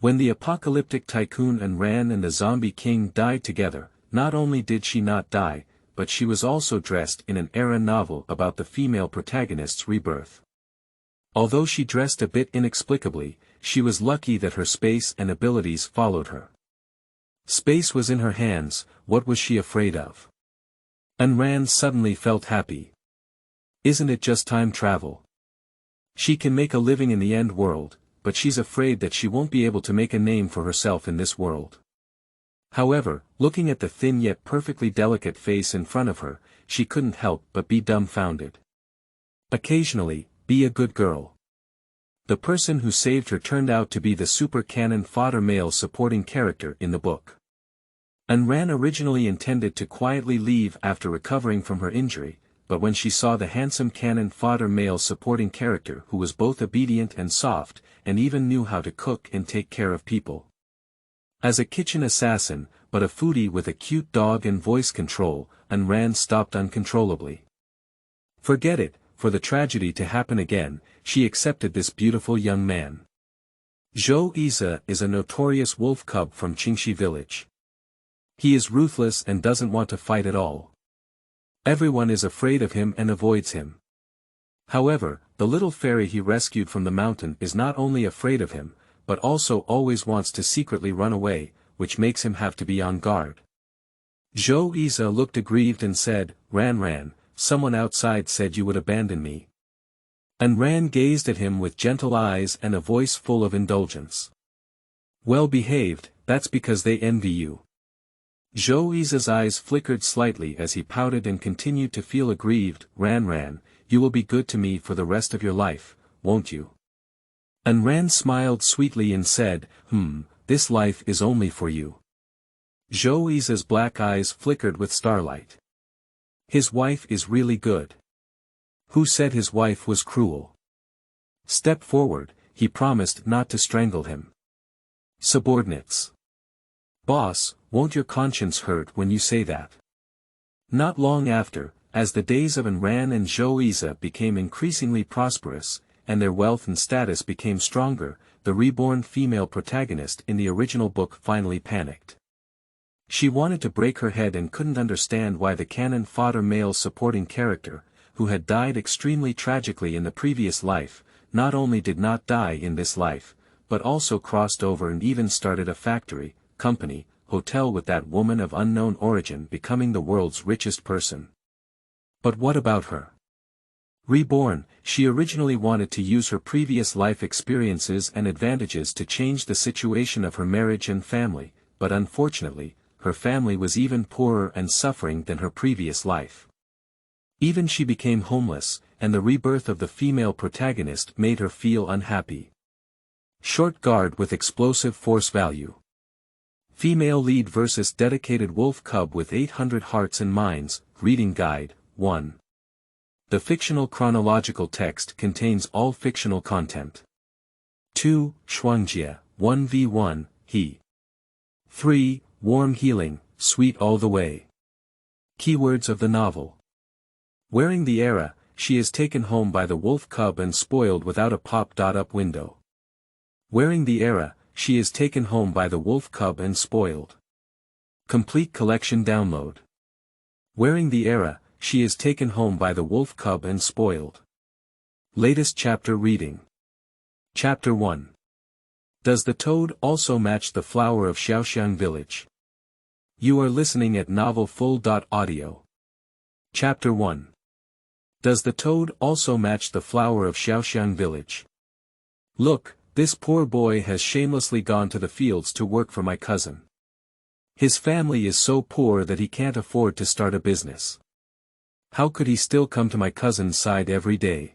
When the apocalyptic tycoon and Ran and the zombie king died together, not only did she not die, but she was also dressed in an era novel about the female protagonist's rebirth. Although she dressed a bit inexplicably, she was lucky that her space and abilities followed her. Space was in her hands, what was she afraid of? And Ran suddenly felt happy. Isn't it just time travel? She can make a living in the end world, but she's afraid that she won't be able to make a name for herself in this world. However, looking at the thin yet perfectly delicate face in front of her, she couldn't help but be dumbfounded. Occasionally, be a good girl. The person who saved her turned out to be the super cannon fodder male supporting character in the book. And Ran originally intended to quietly leave after recovering from her injury, but when she saw the handsome cannon fodder male supporting character who was both obedient and soft, and even knew how to cook and take care of people. As a kitchen assassin, but a foodie with a cute dog and voice control, and Ran stopped uncontrollably. Forget it, for the tragedy to happen again, she accepted this beautiful young man. Xiaoxiang is a notorious wolf cub from Xiaoxiang Village. He is ruthless and doesn't want to fight at all. Everyone is afraid of him and avoids him. However, the little fairy he rescued from the mountain is not only afraid of him, but also always wants to secretly run away, which makes him have to be on guard. Xiaoxiang looked aggrieved and said, Ran, someone outside said you would abandon me. And Ran gazed at him with gentle eyes and a voice full of indulgence. Well behaved, that's because they envy you. Xiaoxiang's eyes flickered slightly as he pouted and continued to feel aggrieved. Ran, you will be good to me for the rest of your life, won't you? And Ran smiled sweetly and said, this life is only for you. Xiaoxiang's black eyes flickered with starlight. His wife is really good. Who said his wife was cruel? Step forward, he promised not to strangle him. Subordinates. Boss, won't your conscience hurt when you say that? Not long after, as the days of Ran and Xiaoxiang became increasingly prosperous, and their wealth and status became stronger, the reborn female protagonist in the original book finally panicked. She wanted to break her head and couldn't understand why the cannon fodder male supporting character, who had died extremely tragically in the previous life, not only did not die in this life, but also crossed over and even started a factory, company, hotel with that woman of unknown origin becoming the world's richest person. But what about her? Reborn, she originally wanted to use her previous life experiences and advantages to change the situation of her marriage and family, but unfortunately, her family was even poorer and suffering than her previous life. Even she became homeless, and the rebirth of the female protagonist made her feel unhappy. Short guard with explosive force value. Female lead versus dedicated wolf cub with 800 hearts and minds, reading guide, 1. The fictional chronological text contains all fictional content. 2. Shuangjie, 1v1, he. 3. Warm healing, sweet all the way. Keywords of the novel. Wearing the era, she is taken home by the wolf cub and spoiled without a pop-up window. Wearing the era, she is taken home by the wolf cub and spoiled. Complete collection download. Wearing the era, she is taken home by the wolf cub and spoiled. Latest chapter reading. Chapter 1. Does the toad also match the flower of Xiaoxiang Village? You are listening at novelfull.audio. Chapter 1. Does the toad also match the flower of Xiaoxiang Village? Look, this poor boy has shamelessly gone to the fields to work for my cousin. His family is so poor that he can't afford to start a business. How could he still come to my cousin's side every day?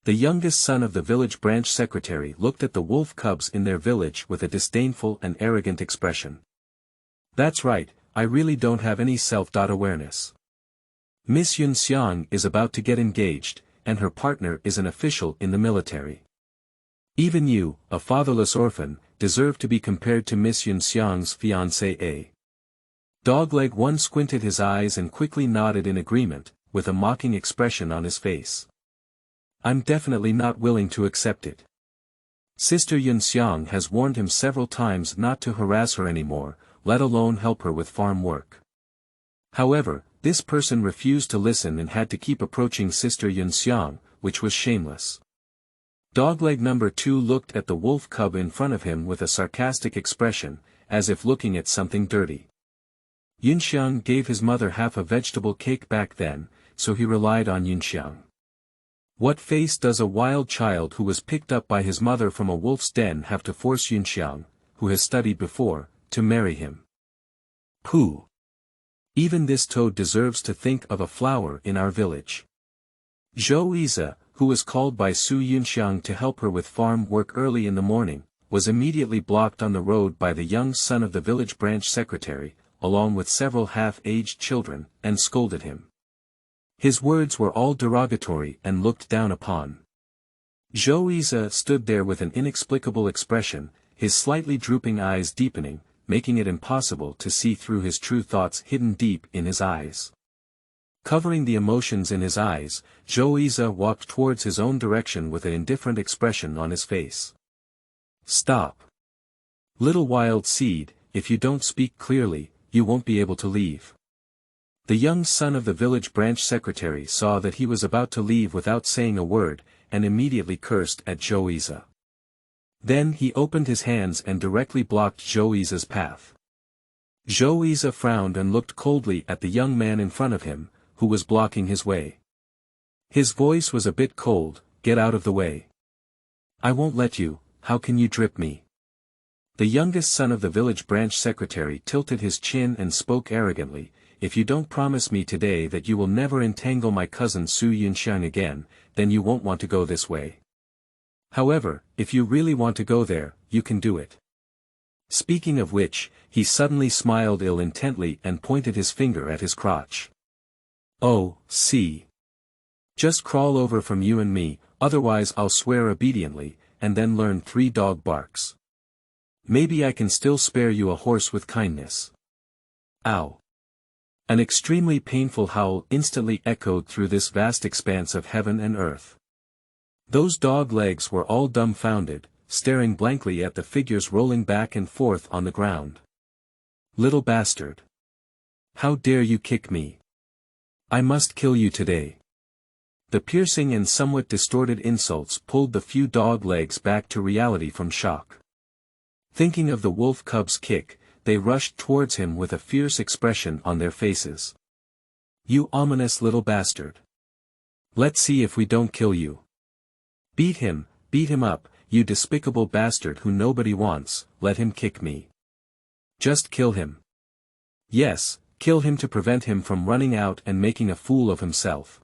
The youngest son of the village branch secretary looked at the wolf cubs in their village with a disdainful and arrogant expression. That's right, I really don't have any self-awareness. Miss Yunxiang is about to get engaged, and her partner is an official in the military. Even you, a fatherless orphan, deserve to be compared to Miss Yunxiang's fiancé. Dogleg 1 squinted his eyes and quickly nodded in agreement, with a mocking expression on his face. I'm definitely not willing to accept it. Sister Yunxiang has warned him several times not to harass her anymore, let alone help her with farm work. However, this person refused to listen and had to keep approaching Sister Yunxiang, which was shameless. Dogleg number 2 looked at the wolf cub in front of him with a sarcastic expression, as if looking at something dirty. Yunxiang gave his mother half a vegetable cake back then, so he relied on Yunxiang. What face does a wild child who was picked up by his mother from a wolf's den have to force Yunxiang, who has studied before, to marry him? Pooh! Even this toad deserves to think of a flower in our village. Zhou Yize, who was called by Su Yunxiang to help her with farm work early in the morning, was immediately blocked on the road by the young son of the village branch secretary, along with several half-aged children, and scolded him. His words were all derogatory and looked down upon. Zhou Yize stood there with an inexplicable expression, his slightly drooping eyes deepening, making it impossible to see through his true thoughts hidden deep in his eyes. Covering the emotions in his eyes, Zhou Yize walked towards his own direction with an indifferent expression on his face. Stop. Little wild seed, if you don't speak clearly, you won't be able to leave. The young son of the village branch secretary saw that he was about to leave without saying a word, and immediately cursed at Zhou Yize. Then he opened his hands and directly blocked Zhou Yize's path. Zhou Yize frowned and looked coldly at the young man in front of him, who was blocking his way. His voice was a bit cold, "Get out of the way. I won't let you, how can you drip me?" The youngest son of the village branch secretary tilted his chin and spoke arrogantly, "If you don't promise me today that you will never entangle my cousin Su Yunxiang again, then you won't want to go this way. However, if you really want to go there, you can do it." Speaking of which, he suddenly smiled ill-intently and pointed his finger at his crotch. "Oh, see. Just crawl over from you and me, otherwise I'll swear obediently, and then learn 3 dog barks. Maybe I can still spare you a horse with kindness." Ow! An extremely painful howl instantly echoed through this vast expanse of heaven and earth. Those dog legs were all dumbfounded, staring blankly at the figures rolling back and forth on the ground. "Little bastard! How dare you kick me? I must kill you today." The piercing and somewhat distorted insults pulled the few dog legs back to reality from shock. Thinking of the wolf cub's kick, they rushed towards him with a fierce expression on their faces. "You ominous little bastard! Let's see if we don't kill you. Beat him up, you despicable bastard who nobody wants, let him kick me. Just kill him. Yes, kill him to prevent him from running out and making a fool of himself."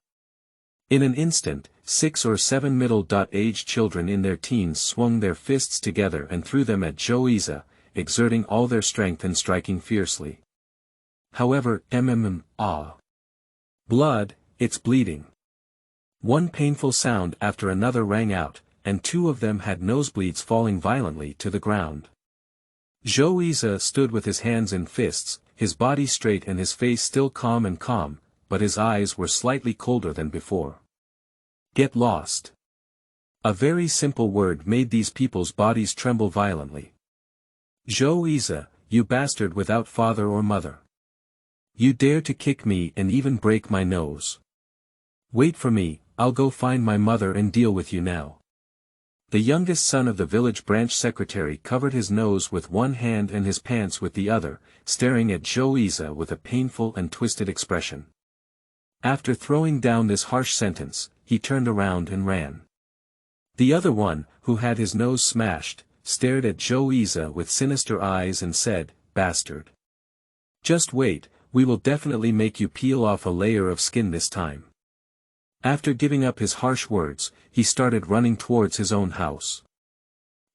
In an instant, 6 or 7 middle-aged children in their teens swung their fists together and threw them at Zhou Yize, exerting all their strength and striking fiercely. However, blood, it's bleeding. One painful sound after another rang out, and 2 of them had nosebleeds falling violently to the ground. Zhou Yize stood with his hands in fists, his body straight and his face still calm, but his eyes were slightly colder than before. Get lost. A very simple word made these people's bodies tremble violently. "Zhou Yize, you bastard without father or mother. You dare to kick me and even break my nose. Wait for me, I'll go find my mother and deal with you now." The youngest son of the village branch secretary covered his nose with one hand and his pants with the other, staring at Zhou Yize with a painful and twisted expression. After throwing down this harsh sentence, he turned around and ran. The other one, who had his nose smashed, stared at Zhou Yize with sinister eyes and said, "Bastard. Just wait, we will definitely make you peel off a layer of skin this time." After giving up his harsh words, he started running towards his own house.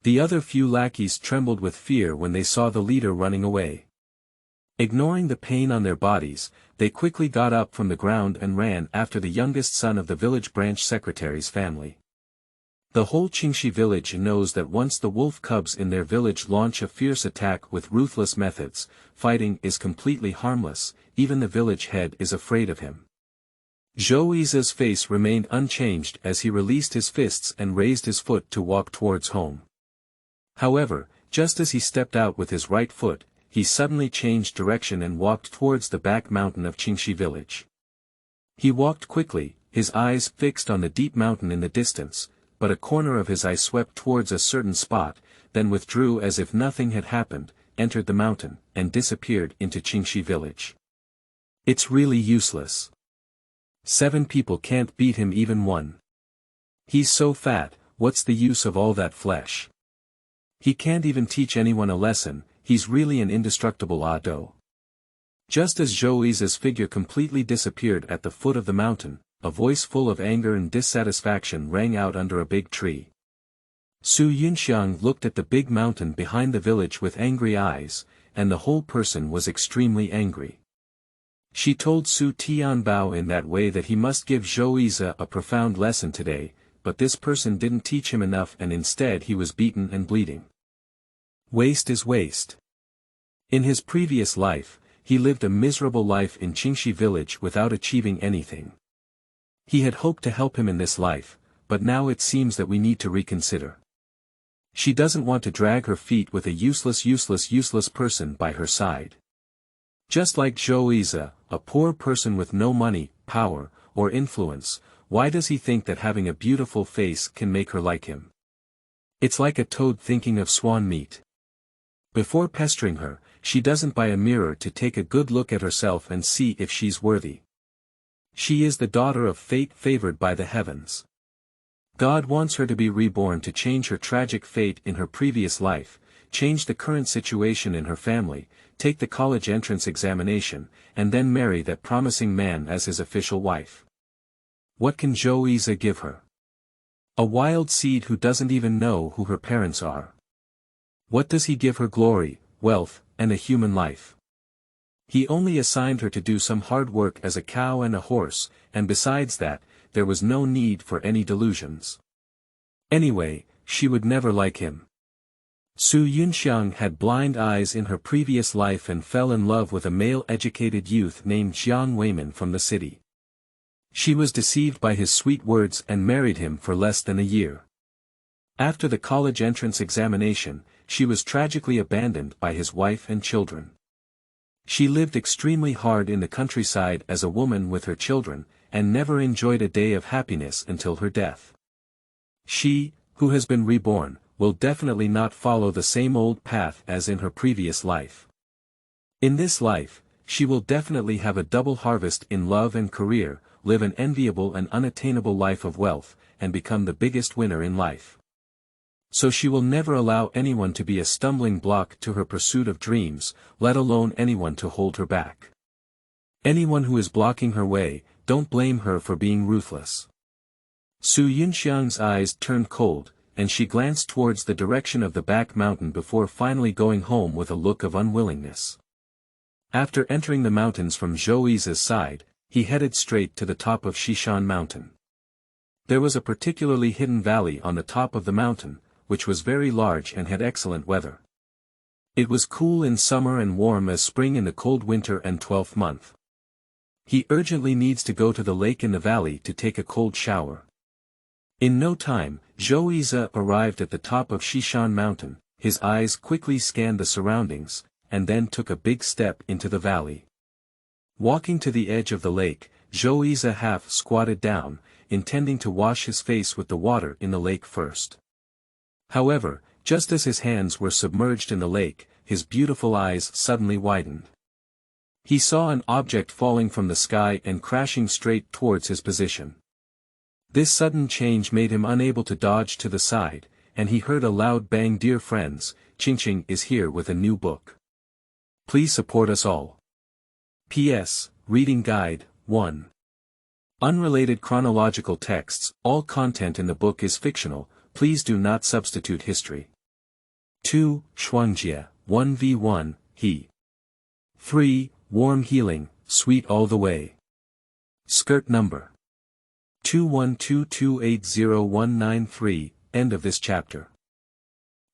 The other few lackeys trembled with fear when they saw the leader running away. Ignoring the pain on their bodies, they quickly got up from the ground and ran after the youngest son of the village branch secretary's family. The whole Qingxi village knows that once the wolf cubs in their village launch a fierce attack with ruthless methods, fighting is completely harmless, even the village head is afraid of him. Zhou Yize's face remained unchanged as he released his fists and raised his foot to walk towards home. However, just as he stepped out with his right foot, he suddenly changed direction and walked towards the back mountain of Qingxi village. He walked quickly, his eyes fixed on the deep mountain in the distance, but a corner of his eye swept towards a certain spot, then withdrew as if nothing had happened, entered the mountain, and disappeared into Qingxi village. It's really useless. 7 people can't beat him, even one. He's so fat, what's the use of all that flesh? He can't even teach anyone a lesson, he's really an indestructible ado. Just as Zhou Yi's figure completely disappeared at the foot of the mountain, a voice full of anger and dissatisfaction rang out under a big tree. Su Yunxiang looked at the big mountain behind the village with angry eyes, and the whole person was extremely angry. She told Su Tianbao in that way that he must give Zhou Yi a profound lesson today, but this person didn't teach him enough and instead he was beaten and bleeding. Waste is waste. In his previous life, he lived a miserable life in Qingxi village without achieving anything. He had hoped to help him in this life, but now it seems that we need to reconsider. She doesn't want to drag her feet with a useless person by her side. Just like Zhou Yi, a poor person with no money, power, or influence, why does he think that having a beautiful face can make her like him? It's like a toad thinking of swan meat. Before pestering her, she doesn't buy a mirror to take a good look at herself and see if she's worthy. She is the daughter of fate favored by the heavens. God wants her to be reborn to change her tragic fate in her previous life, change the current situation in her family, take the college entrance examination, and then marry that promising man as his official wife. What can Zhou Yi give her? A wild seed who doesn't even know who her parents are. What does he give her? Glory, wealth, and a human life. He only assigned her to do some hard work as a cow and a horse, and besides that, there was no need for any delusions. Anyway, she would never like him. Su Yunxiang had blind eyes in her previous life and fell in love with a male-educated youth named Jiang Weimin from the city. She was deceived by his sweet words and married him for less than a year. After the college entrance examination, she was tragically abandoned by his wife and children. She lived extremely hard in the countryside as a woman with her children, and never enjoyed a day of happiness until her death. She, who has been reborn, will definitely not follow the same old path as in her previous life. In this life, she will definitely have a double harvest in love and career, live an enviable and unattainable life of wealth, and become the biggest winner in life. So she will never allow anyone to be a stumbling block to her pursuit of dreams, let alone anyone to hold her back. Anyone who is blocking her way, don't blame her for being ruthless. Su Yunxiang's eyes turned cold, and she glanced towards the direction of the back mountain before finally going home with a look of unwillingness. After entering the mountains from Zhou Yi's side, he headed straight to the top of Xishan Mountain. There was a particularly hidden valley on the top of the mountain, which was very large and had excellent weather. It was cool in summer and warm as spring in the cold winter and 12th month. He urgently needs to go to the lake in the valley to take a cold shower. In no time, Zhou Yi arrived at the top of Xishan Mountain, his eyes quickly scanned the surroundings, and then took a big step into the valley. Walking to the edge of the lake, Zhou Yi half squatted down, intending to wash his face with the water in the lake first. However, just as his hands were submerged in the lake, his beautiful eyes suddenly widened. He saw an object falling from the sky and crashing straight towards his position. This sudden change made him unable to dodge to the side, and he heard a loud bang. Dear friends, Qingqing is here with a new book. Please support us all. P.S. Reading Guide, 1. Unrelated chronological texts, all content in the book is fictional, please do not substitute history. 2. Shuangjie, 1v1, he. 3. Warm healing, sweet all the way. Skirt number 212280193, end of this chapter.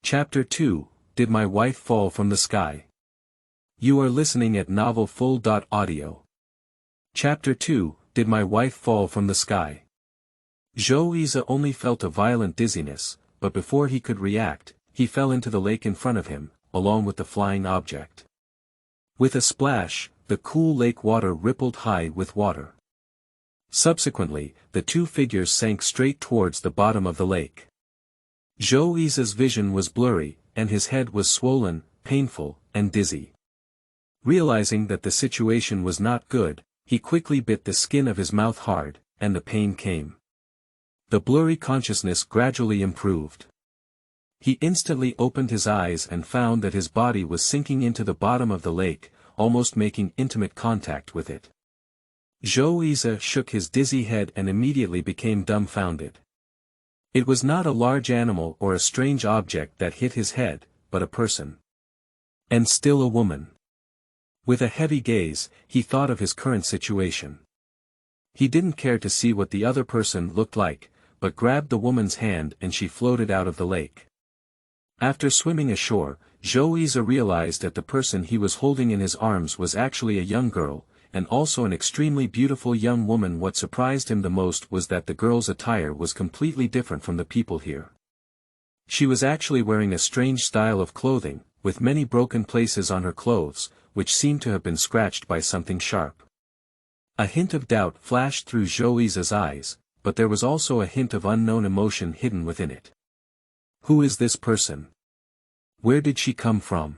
Chapter 2, Did My Wife Fall from the Sky? You are listening at novelfull.audio. Chapter 2, Did My Wife Fall from the Sky? Zhou Yi only felt a violent dizziness, but before he could react, he fell into the lake in front of him, along with the flying object. With a splash, the cool lake water rippled high with water. Subsequently, the two figures sank straight towards the bottom of the lake. Zhou Yi's vision was blurry, and his head was swollen, painful, and dizzy. Realizing that the situation was not good, he quickly bit the skin of his mouth hard, and the pain came. The blurry consciousness gradually improved. He instantly opened his eyes and found that his body was sinking into the bottom of the lake, almost making intimate contact with it. Zhou Yi shook his dizzy head and immediately became dumbfounded. It was not a large animal or a strange object that hit his head, but a person. And still a woman. With a heavy gaze, he thought of his current situation. He didn't care to see what the other person looked like, but grabbed the woman's hand and she floated out of the lake. After swimming ashore, Zhou Yi realized that the person he was holding in his arms was actually a young girl, and also an extremely beautiful young woman. What surprised him the most was that the girl's attire was completely different from the people here. She was actually wearing a strange style of clothing, with many broken places on her clothes, which seemed to have been scratched by something sharp. A hint of doubt flashed through Zhou Yi's eyes, but there was also a hint of unknown emotion hidden within it. Who is this person? Where did she come from?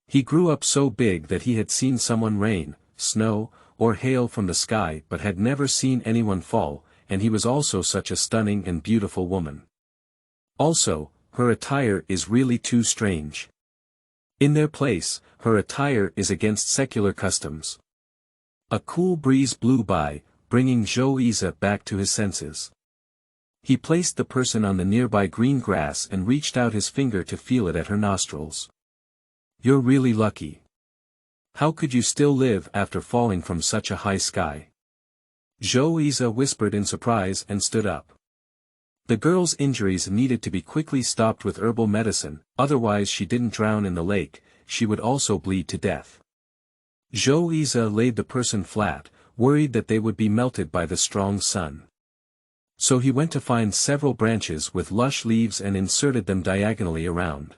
He grew up so big that he had seen someone rain, snow, or hail from the sky but had never seen anyone fall, and he was also such a stunning and beautiful woman. Also, her attire is really too strange. In their place, her attire is against secular customs. A cool breeze blew by, bringing Zhou Yi back to his senses. He placed the person on the nearby green grass and reached out his finger to feel it at her nostrils. You're really lucky. How could you still live after falling from such a high sky? Zhou Yi whispered in surprise and stood up. The girl's injuries needed to be quickly stopped with herbal medicine, otherwise she didn't drown in the lake, she would also bleed to death. Zhou Yi laid the person flat, worried that they would be melted by the strong sun. So he went to find several branches with lush leaves and inserted them diagonally around.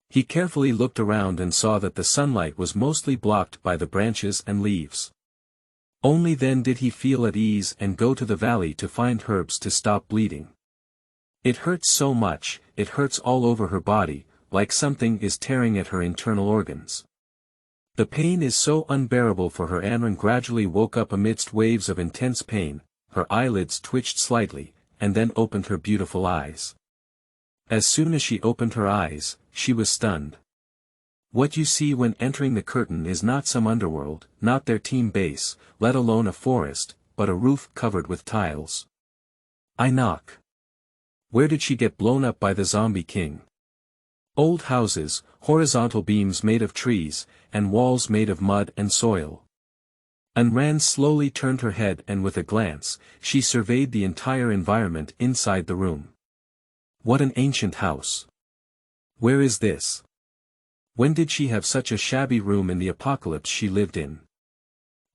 He carefully looked around and saw that the sunlight was mostly blocked by the branches and leaves. Only then did he feel at ease and go to the valley to find herbs to stop bleeding. It hurts so much, it hurts all over her body, like something is tearing at her internal organs. The pain is so unbearable for her. Anran gradually woke up amidst waves of intense pain, her eyelids twitched slightly, and then opened her beautiful eyes. As soon as she opened her eyes, she was stunned. What you see when entering the curtain is not some underworld, not their team base, let alone a forest, but a roof covered with tiles. I knock. Where did she get blown up by the zombie king? Old houses, horizontal beams made of trees, and walls made of mud and soil. Anran slowly turned her head and with a glance, she surveyed the entire environment inside the room. What an ancient house. Where is this? When did she have such a shabby room in the apocalypse she lived in?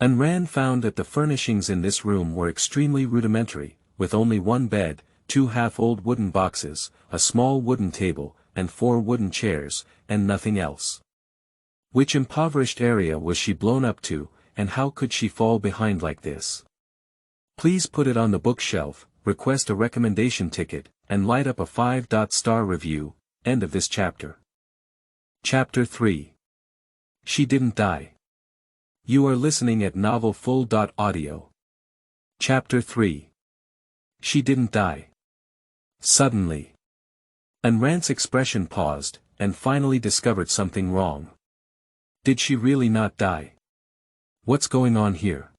Anran found that the furnishings in this room were extremely rudimentary, with only one bed, 2 half-old wooden boxes, a small wooden table, and 4 wooden chairs, and nothing else. Which impoverished area was she blown up to, and how could she fall behind like this? Please put it on the bookshelf, request a recommendation ticket, and light up a 5-star review. End of this chapter. Chapter 3. She didn't die. You are listening at novelfull.audio. Chapter 3. She didn't die. Suddenly. Anran's expression paused, and finally discovered something wrong. Did she really not die? What's going on here?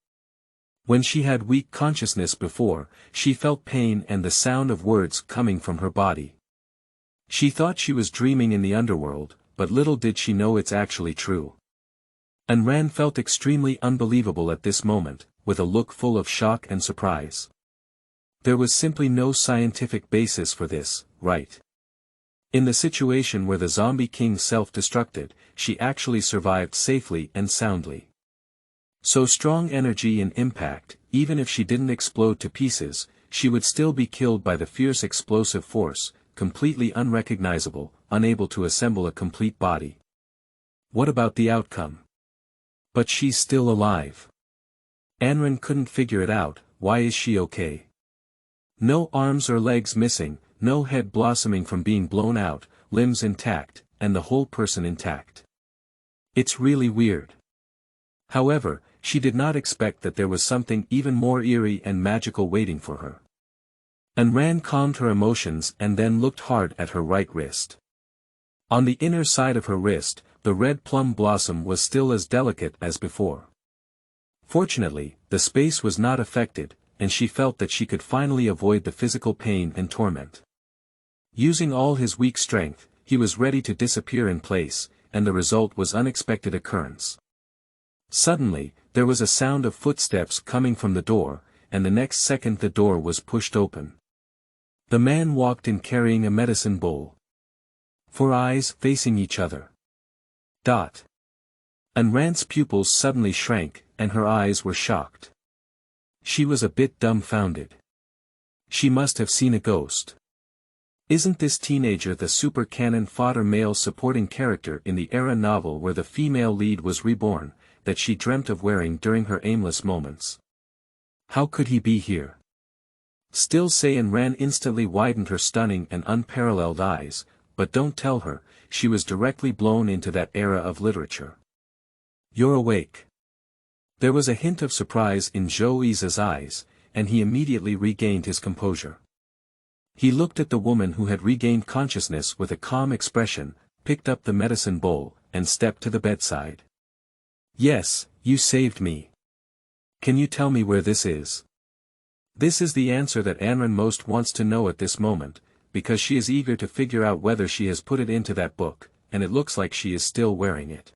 When she had weak consciousness before, she felt pain and the sound of words coming from her body. She thought she was dreaming in the underworld, but little did she know it's actually true. Anran felt extremely unbelievable at this moment, with a look full of shock and surprise. There was simply no scientific basis for this, right? In the situation where the zombie king self-destructed, she actually survived safely and soundly. So strong energy and impact, even if she didn't explode to pieces, she would still be killed by the fierce explosive force, completely unrecognizable, unable to assemble a complete body. What about the outcome? But she's still alive. Anren couldn't figure it out. Why is she okay? No arms or legs missing, no head blossoming from being blown out, limbs intact, and the whole person intact. It's really weird. However, she did not expect that there was something even more eerie and magical waiting for her. Anren calmed her emotions and then looked hard at her right wrist. On the inner side of her wrist, the red plum blossom was still as delicate as before. Fortunately, the space was not affected, and she felt that she could finally avoid the physical pain and torment. Using all his weak strength, he was ready to disappear in place, and the result was unexpected occurrence. Suddenly, there was a sound of footsteps coming from the door, and the next second the door was pushed open. The man walked in carrying a medicine bowl. 4 eyes facing each other. Anren's pupils suddenly shrank, and her eyes were shocked. She was a bit dumbfounded. She must have seen a ghost. Isn't this teenager the super cannon fodder male supporting character in the era novel where the female lead was reborn, that she dreamt of wearing during her aimless moments? How could he be here? Still Anren instantly widened her stunning and unparalleled eyes, but don't tell her, she was directly blown into that era of literature. You're awake. There was a hint of surprise in Zhou Yi's eyes, and he immediately regained his composure. He looked at the woman who had regained consciousness with a calm expression, picked up the medicine bowl, and stepped to the bedside. Yes, you saved me. Can you tell me where this is? This is the answer that Anren most wants to know at this moment, because she is eager to figure out whether she has put it into that book, and it looks like she is still wearing it.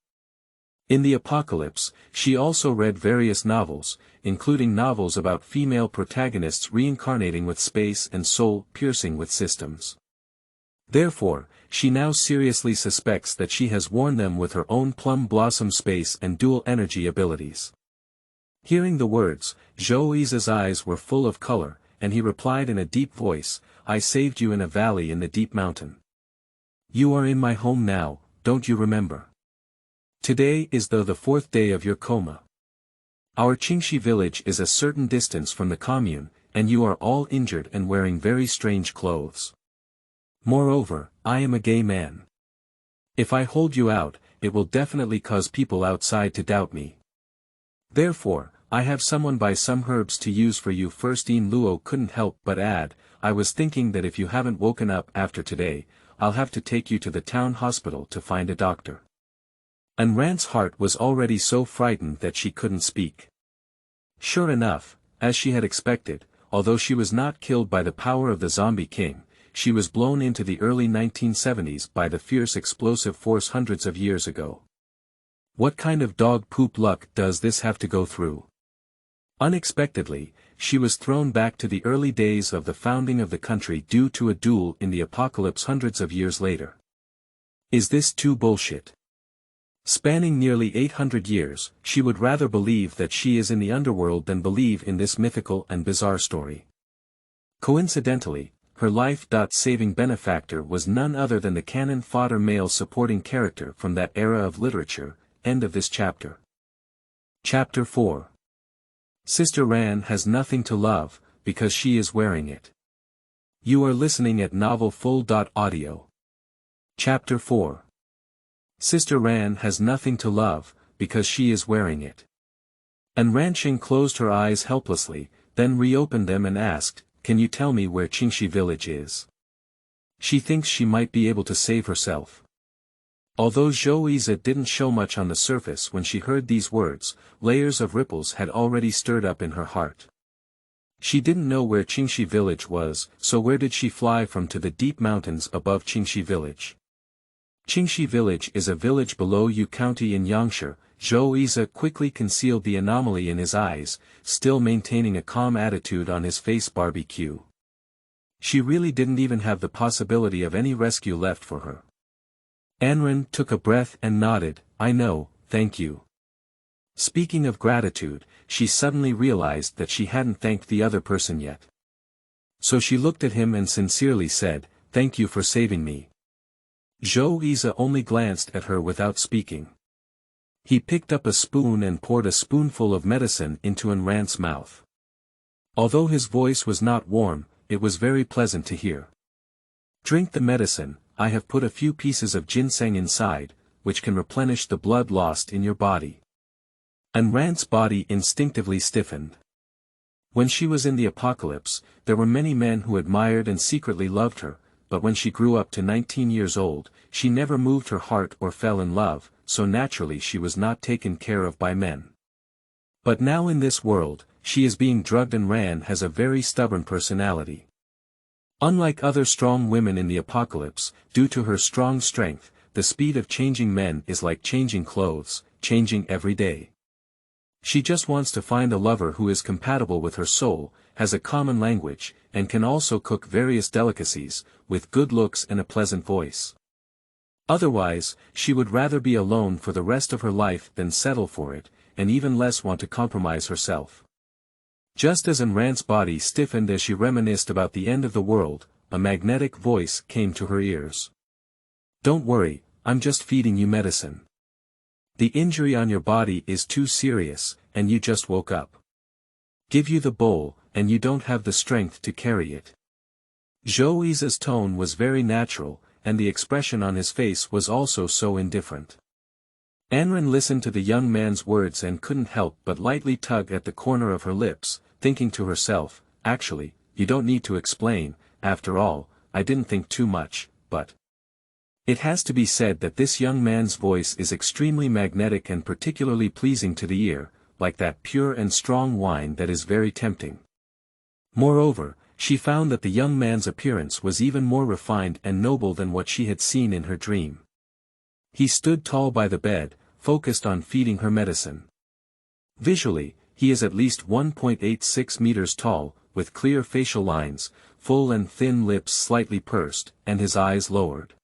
In the apocalypse, she also read various novels, including novels about female protagonists reincarnating with space and soul piercing with systems. Therefore, she now seriously suspects that she has worn them with her own plum blossom space and dual energy abilities. Hearing the words, Zhou Yi's eyes were full of color, and he replied in a deep voice, I saved you in a valley in the deep mountain. You are in my home now, don't you remember? Today is the 4th day of your coma. Our Qingxi village is a certain distance from the commune, and you are all injured and wearing very strange clothes. Moreover, I am a gay man. If I hold you out, it will definitely cause people outside to doubt me. Therefore, I have someone buy some herbs to use for you. First Luo couldn't help but add, I was thinking that if you haven't woken up after today, I'll have to take you to the town hospital to find a doctor. Anren's heart was already so frightened that she couldn't speak. Sure enough, as she had expected, although she was not killed by the power of the zombie king, she was blown into the early 1970s by the fierce explosive force hundreds of years ago. What kind of dog poop luck does this have to go through? Unexpectedly, she was thrown back to the early days of the founding of the country due to a duel in the apocalypse hundreds of years later. Is this too bullshit? Spanning nearly 800 years, she would rather believe that she is in the underworld than believe in this mythical and bizarre story. Coincidentally, her life-saving benefactor was none other than the cannon fodder male supporting character from that era of literature. End of this chapter. Chapter 4. Sister Ran has nothing to love, because she is wearing it. You are listening at novelfull.audio. Chapter 4. Sister Ran has nothing to love, because she is wearing it. Anren closed her eyes helplessly, then reopened them and asked, Can you tell me where Qingxi village is? She thinks she might be able to save herself. Although Zhou Yi didn't show much on the surface when she heard these words, layers of ripples had already stirred up in her heart. She didn't know where Qingxi village was, so where did she fly from to the deep mountains above Qingxi village? Qingxi village is a village below Yu County in Yangshi. Zhou Yi quickly concealed the anomaly in his eyes, still maintaining a calm attitude on his face. Barbecue. She really didn't even have the possibility of any rescue left for her. Anren took a breath and nodded, I know, thank you. Speaking of gratitude, she suddenly realized that she hadn't thanked the other person yet. So she looked at him and sincerely said, thank you for saving me." Zhou Yize only glanced at her without speaking. He picked up a spoon and poured a spoonful of medicine into Anran's mouth. Although his voice was not warm, it was very pleasant to hear. "Drink the medicine. I have put a few pieces of ginseng inside, which can replenish the blood lost in your body." Anran's body instinctively stiffened. When she was in the apocalypse, there were many men who admired and secretly loved her, but when she grew up to 19 years old, she never moved her heart or fell in love, so naturally she was not taken care of by men. But now in this world, she is being drugged, and Ran has a very stubborn personality. Unlike other strong women in the apocalypse, due to her strong strength, the speed of changing men is like changing clothes, changing every day. She just wants to find a lover who is compatible with her soul, has a common language, and can also cook various delicacies, with good looks and a pleasant voice. Otherwise, she would rather be alone for the rest of her life than settle for it, and even less want to compromise herself. Just as Anran's body stiffened as she reminisced about the end of the world, a magnetic voice came to her ears. "Don't worry, I'm just feeding you medicine. The injury on your body is too serious, and you just woke up. Give you the bowl, and you don't have the strength to carry it." Zhou Yize's tone was very natural, and the expression on his face was also so indifferent. Anran listened to the young man's words and couldn't help but lightly tug at the corner of her lips, thinking to herself, "Actually, you don't need to explain, after all, I didn't think too much, but..." It has to be said that this young man's voice is extremely magnetic and particularly pleasing to the ear, like that pure and strong wine that is very tempting. Moreover, she found that the young man's appearance was even more refined and noble than what she had seen in her dream. He stood tall by the bed, focused on feeding her medicine. Visually, he is at least 1.86 meters tall, with clear facial lines, full and thin lips slightly pursed, and his eyes lowered.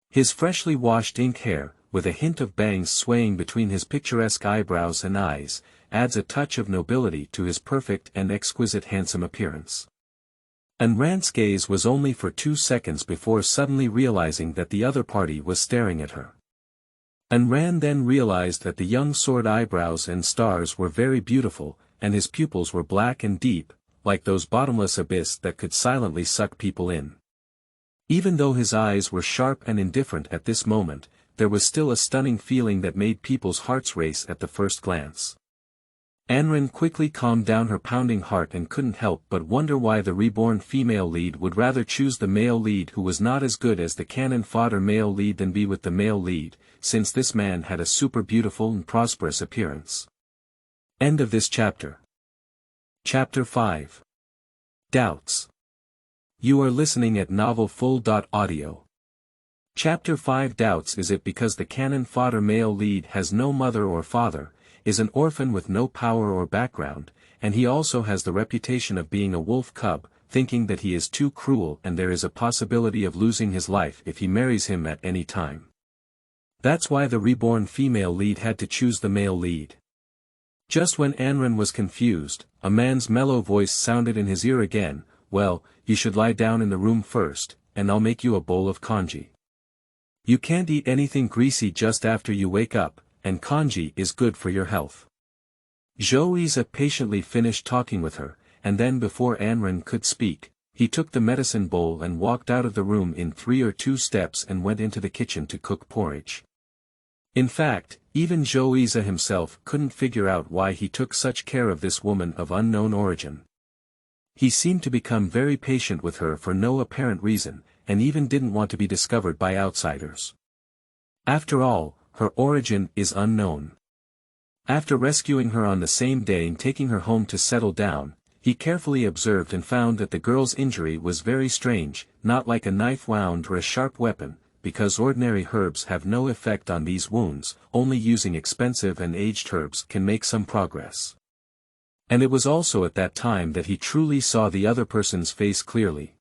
His freshly washed ink hair, with a hint of bangs swaying between his picturesque eyebrows and eyes, adds a touch of nobility to his perfect and exquisite handsome appearance. Anran's gaze was only for 2 seconds before suddenly realizing that the other party was staring at her. Anran then realized that the young sword eyebrows and stars were very beautiful, and his pupils were black and deep, like those bottomless abyss that could silently suck people in. Even though his eyes were sharp and indifferent at this moment, there was still a stunning feeling that made people's hearts race at the first glance. Anran quickly calmed down her pounding heart and couldn't help but wonder why the reborn female lead would rather choose the male lead who was not as good as the cannon fodder male lead than be with the male lead, since this man had a super beautiful and prosperous appearance. End of this chapter. Chapter 5. Doubts. You are listening at novelfull.audio. Chapter 5. Doubts. Is it because the cannon fodder male lead has no mother or father, is an orphan with no power or background, and he also has the reputation of being a wolf cub, thinking that he is too cruel and there is a possibility of losing his life if he marries him at any time? That's why the reborn female lead had to choose the male lead. Just when Anran was confused, a man's mellow voice sounded in his ear again. "Well, you should lie down in the room first, and I'll make you a bowl of congee. You can't eat anything greasy just after you wake up, and congee is good for your health." Zhou Yize patiently finished talking with her, and then before Anran could speak, he took the medicine bowl and walked out of the room in 3 or 2 steps and went into the kitchen to cook porridge. In fact, even Zhou Yize himself couldn't figure out why he took such care of this woman of unknown origin. He seemed to become very patient with her for no apparent reason, and even didn't want to be discovered by outsiders. After all, her origin is unknown. After rescuing her on the same day and taking her home to settle down, he carefully observed and found that the girl's injury was very strange, not like a knife wound or a sharp weapon, because ordinary herbs have no effect on these wounds, only using expensive and aged herbs can make some progress. And it was also at that time that he truly saw the other person's face clearly.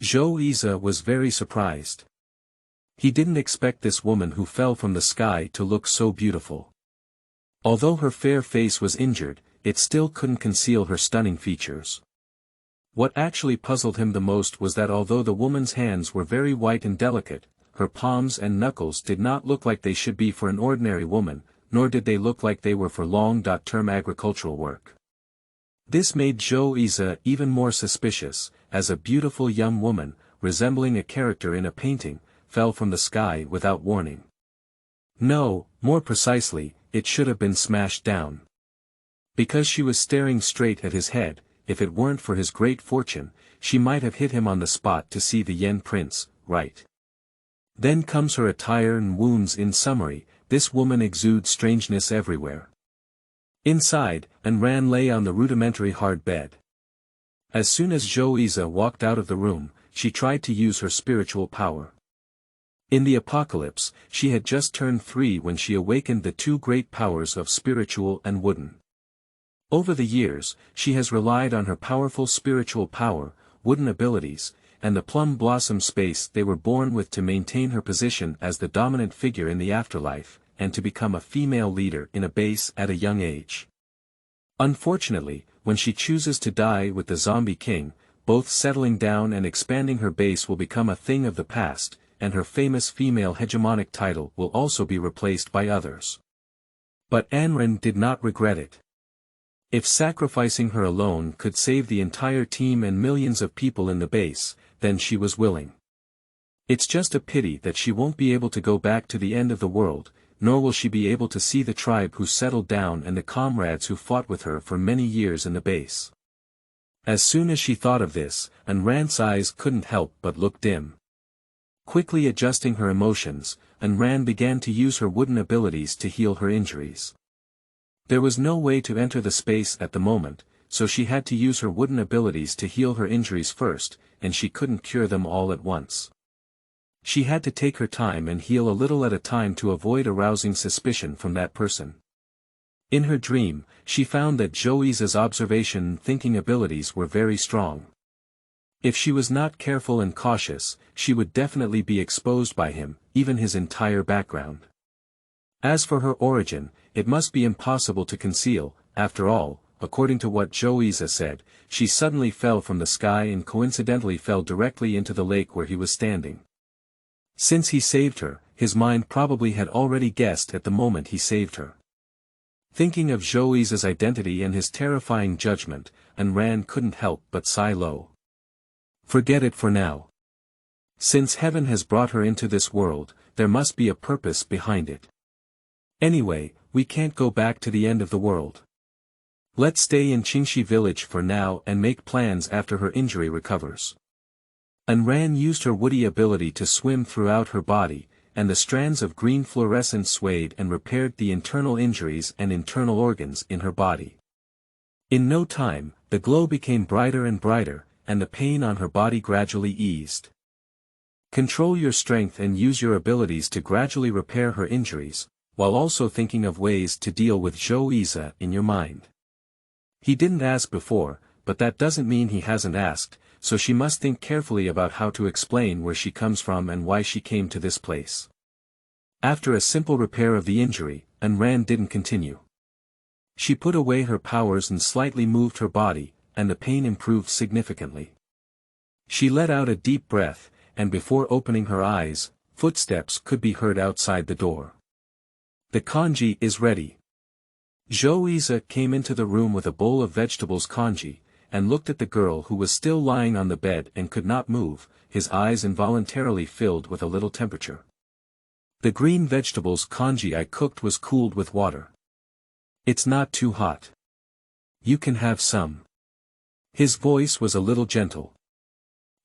Zhou Yize was very surprised. He didn't expect this woman who fell from the sky to look so beautiful. Although her fair face was injured, it still couldn't conceal her stunning features. What actually puzzled him the most was that although the woman's hands were very white and delicate, her palms and knuckles did not look like they should be for an ordinary woman, nor did they look like they were for long-term agricultural work. This made Zhou Yize even more suspicious, as a beautiful young woman, resembling a character in a painting, fell from the sky without warning. No, more precisely, it should have been smashed down. Because she was staring straight at his head, if it weren't for his great fortune, she might have hit him on the spot to see the Yen Prince, right? Then comes her attire and wounds. In summary, this woman exudes strangeness everywhere. Inside, Ran lay on the rudimentary hard bed. As soon as Zhou Yize walked out of the room, she tried to use her spiritual power. In the apocalypse, she had just turned 3 when she awakened the 2 great powers of spiritual and wooden. Over the years, she has relied on her powerful spiritual power, wooden abilities, and the plum blossom space they were born with to maintain her position as the dominant figure in the afterlife, and to become a female leader in a base at a young age. Unfortunately, when she chooses to die with the Zombie King, both settling down and expanding her base will become a thing of the past, and her famous female hegemonic title will also be replaced by others. But Ran did not regret it. If sacrificing her alone could save the entire team and millions of people in the base, then she was willing. It's just a pity that she won't be able to go back to the end of the world, nor will she be able to see the tribe who settled down and the comrades who fought with her for many years in the base. As soon as she thought of this, Ran's eyes couldn't help but look dim. Quickly adjusting her emotions, Ran began to use her wooden abilities to heal her injuries. There was no way to enter the space at the moment, so she had to use her wooden abilities to heal her injuries first, and she couldn't cure them all at once. She had to take her time and heal a little at a time to avoid arousing suspicion from that person. In her dream, she found that Zhou Yize's observation and thinking abilities were very strong. If she was not careful and cautious, she would definitely be exposed by him, even his entire background. As for her origin, it must be impossible to conceal. After all, according to what Zhou Yize said, she suddenly fell from the sky and coincidentally fell directly into the lake where he was standing. Since he saved her, his mind probably had already guessed at the moment he saved her. Thinking of Zhou Yize's identity and his terrifying judgment, Ran couldn't help but sigh low. Forget it for now. Since heaven has brought her into this world, there must be a purpose behind it. Anyway, we can't go back to the end of the world. Let's stay in Qingxi village for now and make plans after her injury recovers. Ran used her woody ability to swim throughout her body, and the strands of green fluorescence swayed and repaired the internal injuries and internal organs in her body. In no time, the glow became brighter and brighter, and the pain on her body gradually eased. Control your strength and use your abilities to gradually repair her injuries, while also thinking of ways to deal with Zhou Yize in your mind. He didn't ask before, but that doesn't mean he hasn't asked, so she must think carefully about how to explain where she comes from and why she came to this place. After a simple repair of the injury, Ran didn't continue. She put away her powers and slightly moved her body, and the pain improved significantly. She let out a deep breath, and before opening her eyes, footsteps could be heard outside the door. The congee is ready. Zhou Yize came into the room with a bowl of vegetables congee, and looked at the girl who was still lying on the bed and could not move, his eyes involuntarily filled with a little temperature. The green vegetables congee I cooked was cooled with water. It's not too hot. You can have some. His voice was a little gentle.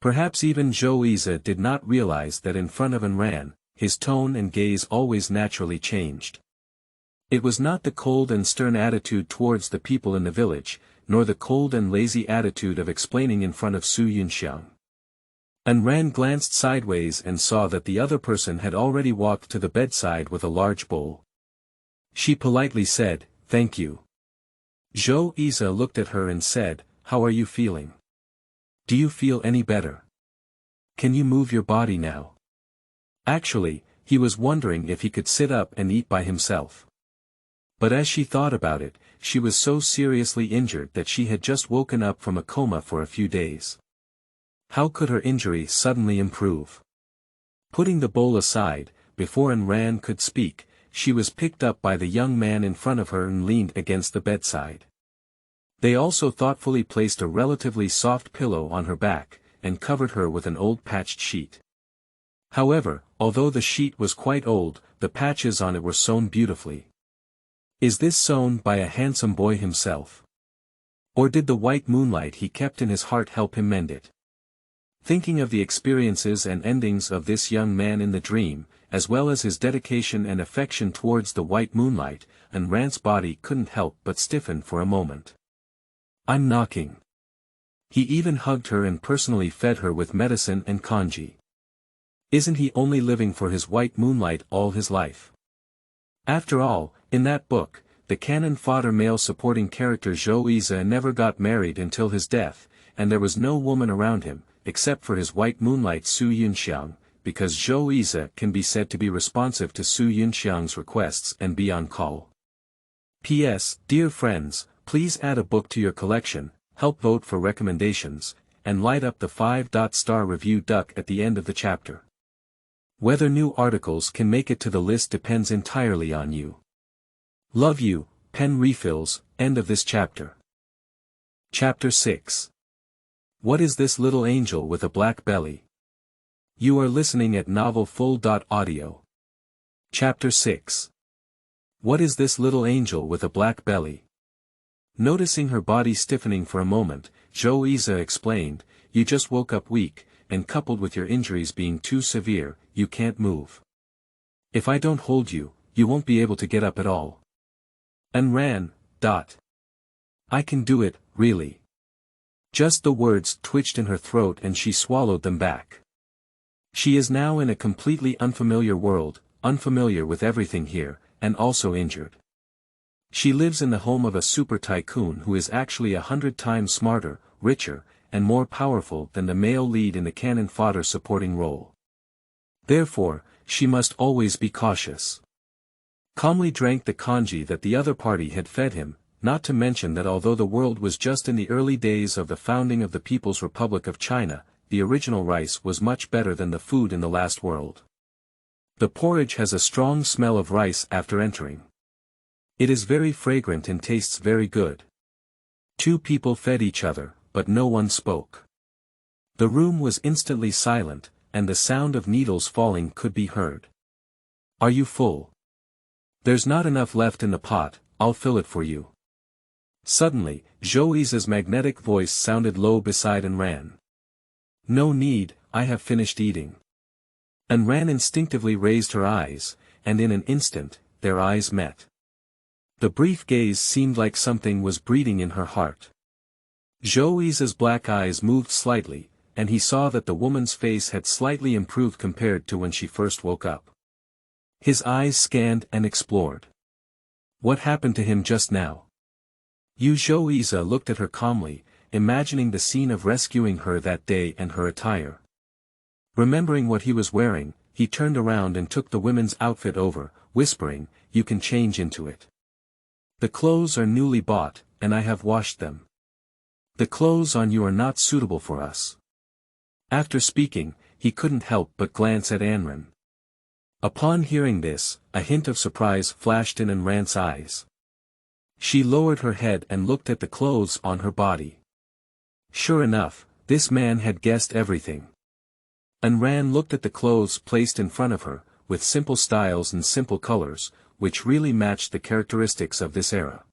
Perhaps even Zhou Yize did not realize that in front of Ran, his tone and gaze always naturally changed. It was not the cold and stern attitude towards the people in the village, nor the cold and lazy attitude of explaining in front of Su Yunxiang. Ran glanced sideways and saw that the other person had already walked to the bedside with a large bowl. She politely said, "Thank you." Zhou Yize looked at her and said, "How are you feeling? Do you feel any better? Can you move your body now?" Actually, he was wondering if he could sit up and eat by himself. But as she thought about it, she was so seriously injured that she had just woken up from a coma for a few days. How could her injury suddenly improve? Putting the bowl aside, before Ayn Rand could speak, she was picked up by the young man in front of her and leaned against the bedside. They also thoughtfully placed a relatively soft pillow on her back, and covered her with an old patched sheet. However, although the sheet was quite old, the patches on it were sewn beautifully. Is this sewn by a handsome boy himself? Or did the white moonlight he kept in his heart help him mend it? Thinking of the experiences and endings of this young man in the dream, as well as his dedication and affection towards the white moonlight, Ayn Rand's body couldn't help but stiffen for a moment. I'm knocking. He even hugged her and personally fed her with medicine and congee. Isn't he only living for his white moonlight all his life? After all, in that book, the cannon fodder male supporting character Zhou Yize never got married until his death, and there was no woman around him, except for his white moonlight Su Yunxiang, because Zhou Yize can be said to be responsive to Su Yunxiang's requests and be on call. P.S. Dear friends, please add a book to your collection, help vote for recommendations, and light up the 5-star review duck at the end of the chapter. Whether new articles can make it to the list depends entirely on you. Love you, pen refills, end of this chapter. Chapter 6. What is this little angel with a black belly? You are listening at novelfull.audio. Chapter 6. What is this little angel with a black belly? Noticing her body stiffening for a moment, Zhou Yize explained, you just woke up weak, and coupled with your injuries being too severe, you can't move. If I don't hold you, you won't be able to get up at all. Ayn Rand. I can do it, really. Just the words twitched in her throat and she swallowed them back. She is now in a completely unfamiliar world, unfamiliar with everything here, and also injured. She lives in the home of a super tycoon who is actually 100 times smarter, richer, and more powerful than the male lead in the cannon fodder supporting role. Therefore, she must always be cautious. Calmly drank the congee that the other party had fed him, not to mention that although the world was just in the early days of the founding of the People's Republic of China, the original rice was much better than the food in the last world. The porridge has a strong smell of rice after entering. It is very fragrant and tastes very good. Two people fed each other, but no one spoke. The room was instantly silent, and the sound of needles falling could be heard. Are you full? There's not enough left in the pot, I'll fill it for you. Suddenly, Zhou Yize's magnetic voice sounded low beside Ayn Rand. No need, I have finished eating. Ayn Rand instinctively raised her eyes, and in an instant, their eyes met. The brief gaze seemed like something was breathing in her heart. Zhou Yize's black eyes moved slightly, and he saw that the woman's face had slightly improved compared to when she first woke up. His eyes scanned and explored. What happened to him just now? Zhou Yize looked at her calmly, imagining the scene of rescuing her that day and her attire. Remembering what he was wearing, he turned around and took the women's outfit over, whispering, you can change into it. The clothes are newly bought, and I have washed them. The clothes on you are not suitable for us. After speaking, he couldn't help but glance at Ayn Rand. Upon hearing this, a hint of surprise flashed in Ayn Rand's eyes. She lowered her head and looked at the clothes on her body. Sure enough, this man had guessed everything. Ayn Rand looked at the clothes placed in front of her, with simple styles and simple colors, which really matched the characteristics of this era.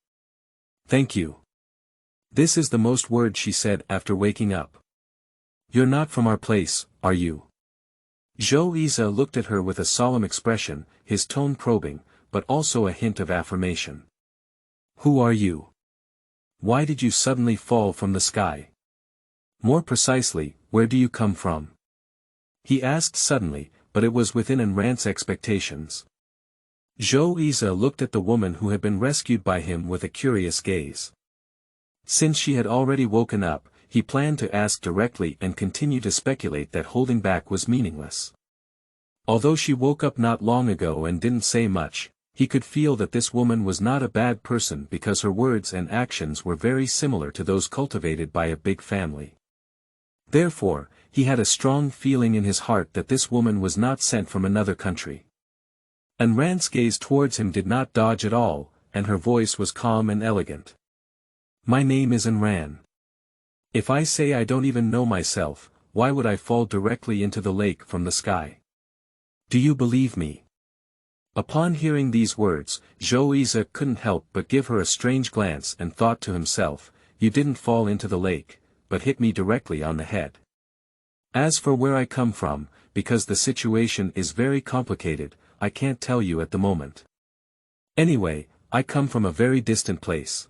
Thank you. This is the most words she said after waking up. You're not from our place, are you? Zhou Yize looked at her with a solemn expression, his tone probing, but also a hint of affirmation. Who are you? Why did you suddenly fall from the sky? More precisely, where do you come from? He asked suddenly, but it was within Ayn Rand's expectations. Zhou Yize looked at the woman who had been rescued by him with a curious gaze. Since she had already woken up, he planned to ask directly and continue to speculate that holding back was meaningless. Although she woke up not long ago and didn't say much, He could feel that this woman was not a bad person because her words and actions were very similar to those cultivated by a big family. Therefore, he had a strong feeling in his heart that this woman was not sent from another country. Ayn Rand's gaze towards him did not dodge at all, and her voice was calm and elegant. My name is Ayn Rand. If I say I don't even know myself, why would I fall directly into the lake from the sky? Do you believe me? Upon hearing these words, Xiaoxiang couldn't help but give her a strange glance and thought to himself, you didn't fall into the lake, but hit me directly on the head. As for where I come from, because the situation is very complicated, I can't tell you at the moment. Anyway, I come from a very distant place.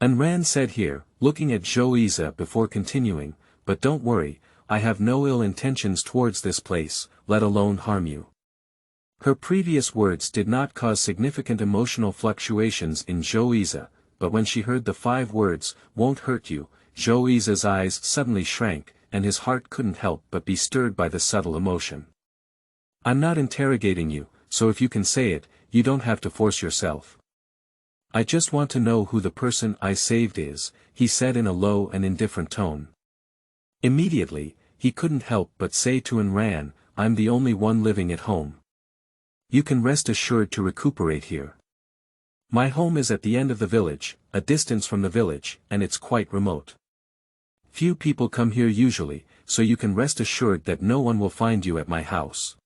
Ayn Rand said here, looking at Xiaoxiang before continuing, but don't worry, I have no ill intentions towards this place, let alone harm you. Her previous words did not cause significant emotional fluctuations in Xiaoxiang, but when she heard the 5 words, won't hurt you, Xiaoxiang's eyes suddenly shrank, and his heart couldn't help but be stirred by the subtle emotion. I'm not interrogating you, so if you can say it, you don't have to force yourself. I just want to know who the person I saved is, he said in a low and indifferent tone. Immediately, he couldn't help but say to Ayn Rand, I'm the only one living at home. You can rest assured to recuperate here. My home is at the end of the village, a distance from the village, and it's quite remote. Few people come here usually, so you can rest assured that no one will find you at my house.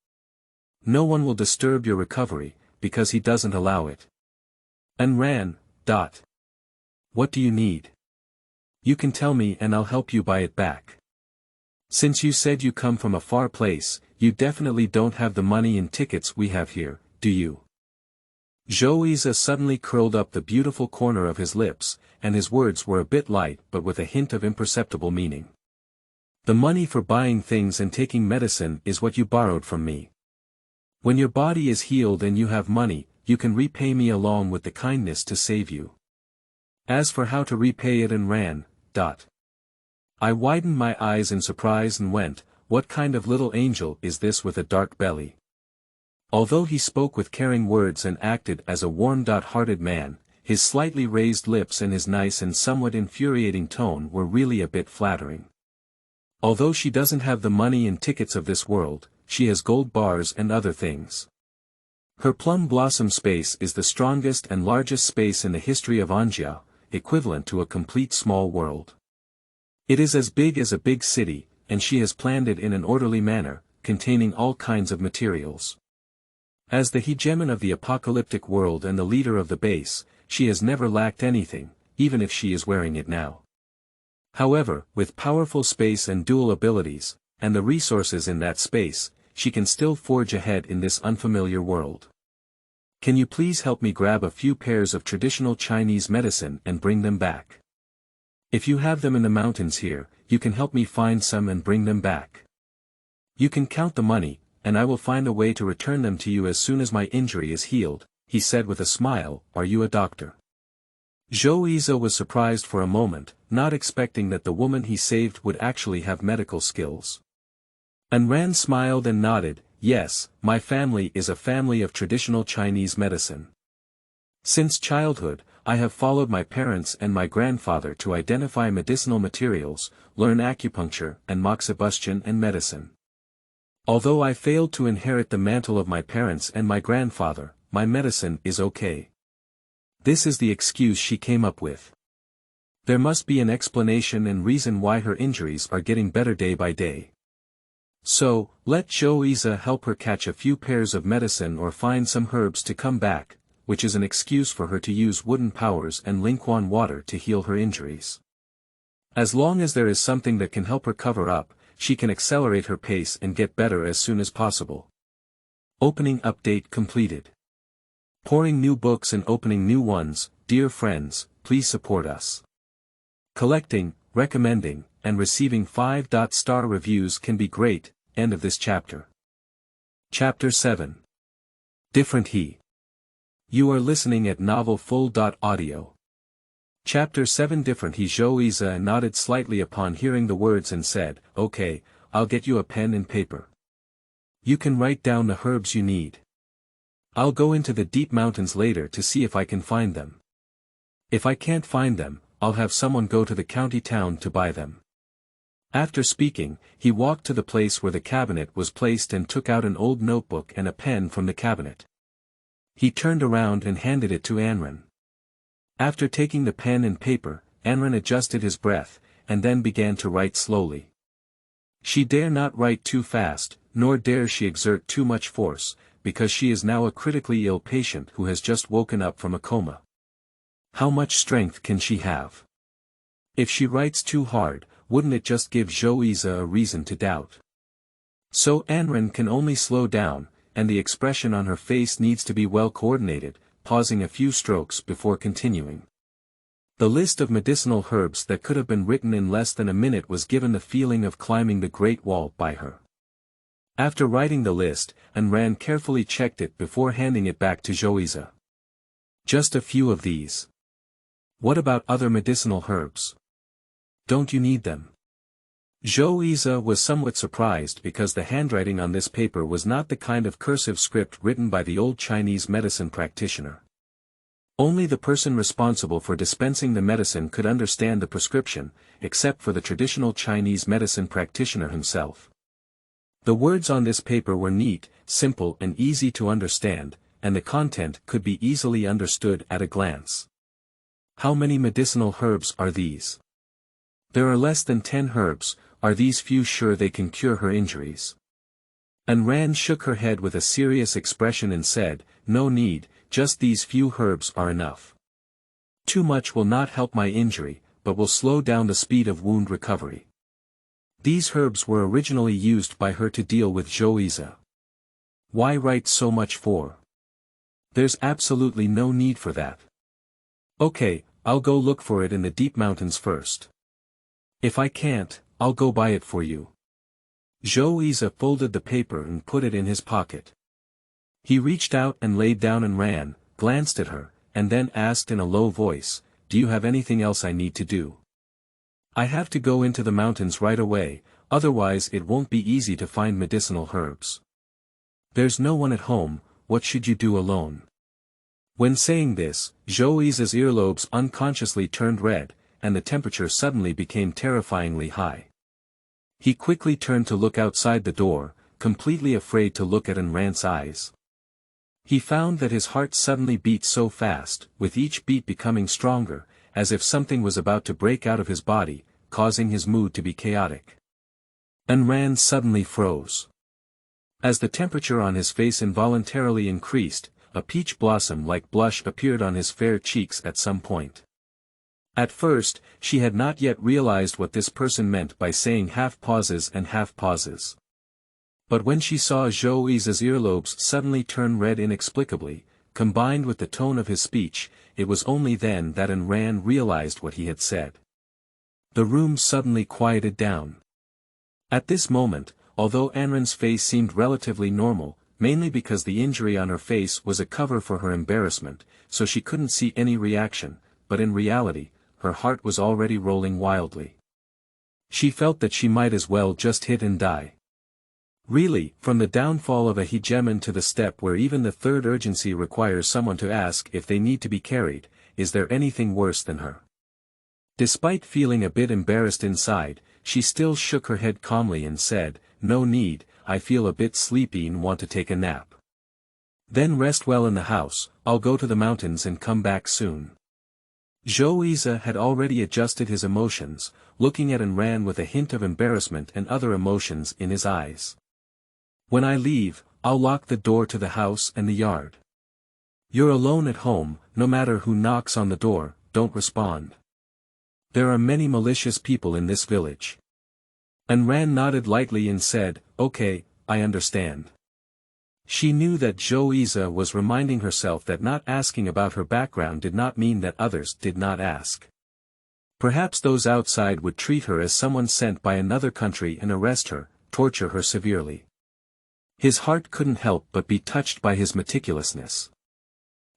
No one will disturb your recovery, because he doesn't allow it. Ayn Rand. What do you need? You can tell me and I'll help you buy it back. Since you said you come from a far place, you definitely don't have the money and tickets we have here, do you? Xiaoxiang suddenly curled up the beautiful corner of his lips, and his words were a bit light but with a hint of imperceptible meaning. The money for buying things and taking medicine is what you borrowed from me. When your body is healed and you have money, you can repay me along with the kindness to save you. As for how to repay it, Ayn Rand. I widened my eyes in surprise and went, what kind of little angel is this with a dark belly? Although he spoke with caring words and acted as a warm-hearted man, his slightly raised lips and his nice and somewhat infuriating tone were really a bit flattering. Although she doesn't have the money and tickets of this world, she has gold bars and other things. Her plum blossom space is the strongest and largest space in the history of Anjia, equivalent to a complete small world. It is as big as a big city, and she has planned it in an orderly manner, containing all kinds of materials. As the hegemon of the apocalyptic world and the leader of the base, she has never lacked anything, even if she is wearing it now. However, with powerful space and dual abilities, and the resources in that space, she can still forge ahead in this unfamiliar world. Can you please help me grab a few pairs of traditional Chinese medicine and bring them back? If you have them in the mountains here, you can help me find some and bring them back. You can count the money, and I will find a way to return them to you as soon as my injury is healed, he said with a smile. Are you a doctor? Xiaoxiang was surprised for a moment, not expecting that the woman he saved would actually have medical skills. Ayn Rand smiled and nodded, yes, my family is a family of traditional Chinese medicine. Since childhood, I have followed my parents and my grandfather to identify medicinal materials, learn acupuncture and moxibustion and medicine. Although I failed to inherit the mantle of my parents and my grandfather, my medicine is okay. This is the excuse she came up with. There must be an explanation and reason why her injuries are getting better day by day. So, let Xiaoxiang help her catch a few pairs of medicine or find some herbs to come back, which is an excuse for her to use wooden powers and Lingquan water to heal her injuries. As long as there is something that can help her cover up, she can accelerate her pace and get better as soon as possible. Opening update completed. Pouring new books and opening new ones, dear friends, please support us. Collecting, recommending, and receiving 5-star reviews can be great. End of this chapter. Chapter 7. Different He. You are listening at novelfull.audio. Chapter 7. Different He. Xiaoxiang nodded slightly upon hearing the words and said, okay, I'll get you a pen and paper. You can write down the herbs you need. I'll go into the deep mountains later to see if I can find them. If I can't find them, I'll have someone go to the county town to buy them. After speaking, he walked to the place where the cabinet was placed and took out an old notebook and a pen from the cabinet. He turned around and handed it to Anran. After taking the pen and paper, Anran adjusted his breath, and then began to write slowly. She dare not write too fast, nor dare she exert too much force, because she is now a critically ill patient who has just woken up from a coma. How much strength can she have? If she writes too hard, wouldn't it just give Xiaoxiang a reason to doubt? So Anran can only slow down, and the expression on her face needs to be well coordinated, pausing a few strokes before continuing. The list of medicinal herbs that could have been written in less than a minute was given the feeling of climbing the Great Wall by her. After writing the list, Anran carefully checked it before handing it back to Xiaoxiang. Just a few of these. What about other medicinal herbs? Don't you need them? Xiaoxiang was somewhat surprised because the handwriting on this paper was not the kind of cursive script written by the old Chinese medicine practitioner. Only the person responsible for dispensing the medicine could understand the prescription, except for the traditional Chinese medicine practitioner himself. The words on this paper were neat, simple and easy to understand, and the content could be easily understood at a glance. How many medicinal herbs are these? There are less than 10 herbs. Are these few sure they can cure her injuries? Anran shook her head with a serious expression and said, no need, just these few herbs are enough. Too much will not help my injury, but will slow down the speed of wound recovery. These herbs were originally used by her to deal with Xiaoxiang. Why write so much for? There's absolutely no need for that. Okay, I'll go look for it in the deep mountains first. If I can't, I'll go buy it for you. Xiaoxiang folded the paper and put it in his pocket. He reached out and laid down and ran, glanced at her, and then asked in a low voice, do you have anything else I need to do? I have to go into the mountains right away, otherwise it won't be easy to find medicinal herbs. There's no one at home, what should you do alone? When saying this, Xiaoxiang's earlobes unconsciously turned red, and the temperature suddenly became terrifyingly high. He quickly turned to look outside the door, completely afraid to look at Anran's eyes. He found that his heart suddenly beat so fast, with each beat becoming stronger, as if something was about to break out of his body, causing his mood to be chaotic. Anran suddenly froze. As the temperature on his face involuntarily increased, a peach blossom-like blush appeared on his fair cheeks at some point. At first, she had not yet realized what this person meant by saying half pauses and half pauses. But when she saw Xiaoxiang's earlobes suddenly turn red inexplicably, combined with the tone of his speech, it was only then that Anran realized what he had said. The room suddenly quieted down. At this moment, although Anran's face seemed relatively normal, mainly because the injury on her face was a cover for her embarrassment, so she couldn't see any reaction, but in reality, her heart was already rolling wildly. She felt that she might as well just hit and die. Really, from the downfall of a hegemon to the step where even the third urgency requires someone to ask if they need to be carried, is there anything worse than her? Despite feeling a bit embarrassed inside, she still shook her head calmly and said, no need, I feel a bit sleepy and want to take a nap. Then rest well in the house, I'll go to the mountains and come back soon. Xiaoxiang had already adjusted his emotions, looking at Anran with a hint of embarrassment and other emotions in his eyes. When I leave, I'll lock the door to the house and the yard. You're alone at home, no matter who knocks on the door, don't respond. There are many malicious people in this village. Anran nodded lightly and said, okay, I understand. She knew that Xiaoxiang was reminding herself that not asking about her background did not mean that others did not ask. Perhaps those outside would treat her as someone sent by another country and arrest her, torture her severely. His heart couldn't help but be touched by his meticulousness.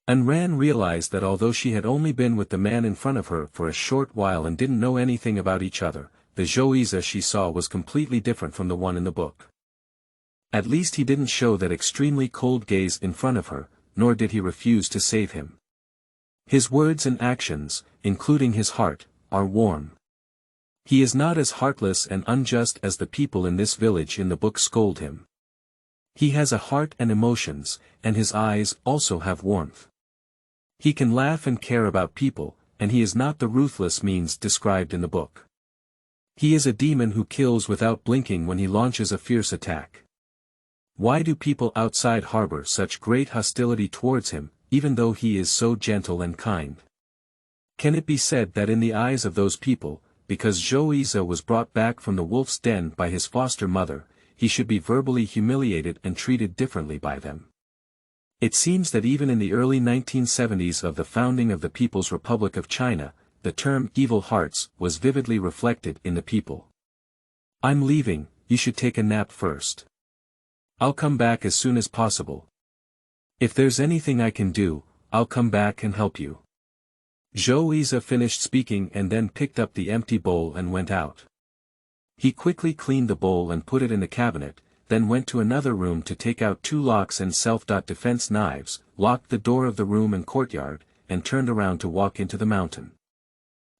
Anran realized that although she had only been with the man in front of her for a short while and didn't know anything about each other, the Xiaoxiang she saw was completely different from the one in the book. At least he didn't show that extremely cold gaze in front of her, nor did he refuse to save him. His words and actions, including his heart, are warm. He is not as heartless and unjust as the people in this village in the book scold him. He has a heart and emotions, and his eyes also have warmth. He can laugh and care about people, and he is not the ruthless means described in the book. He is a demon who kills without blinking when he launches a fierce attack. Why do people outside harbor such great hostility towards him, even though he is so gentle and kind? Can it be said that in the eyes of those people, because Xiaoxiang was brought back from the wolf's den by his foster mother, he should be verbally humiliated and treated differently by them? It seems that even in the early 1970s of the founding of the People's Republic of China, the term evil hearts was vividly reflected in the people. I'm leaving, you should take a nap first. I'll come back as soon as possible. If there's anything I can do, I'll come back and help you. Xiaoxiang finished speaking and then picked up the empty bowl and went out. He quickly cleaned the bowl and put it in the cabinet, then went to another room to take out 2 locks and self-defense knives, locked the door of the room and courtyard, and turned around to walk into the mountain.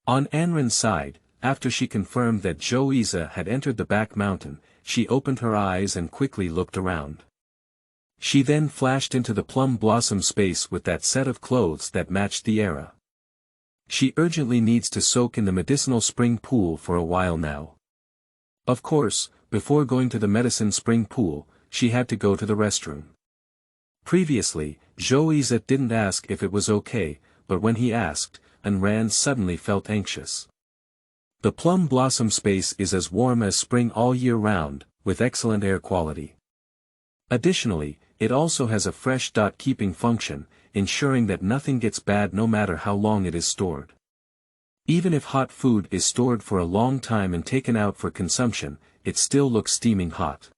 On Anren's side, after she confirmed that Xiaoxiang had entered the back mountain, she opened her eyes and quickly looked around. She then flashed into the plum blossom space with that set of clothes that matched the era. She urgently needs to soak in the medicinal spring pool for a while now. Of course, before going to the medicine spring pool, she had to go to the restroom. Previously, Xiaoxiang didn't ask if it was okay, but when he asked, Anren suddenly felt anxious. The plum blossom space is as warm as spring all year round, with excellent air quality. Additionally, it also has a fresh keeping function, ensuring that nothing gets bad no matter how long it is stored. Even if hot food is stored for a long time and taken out for consumption, it still looks steaming hot.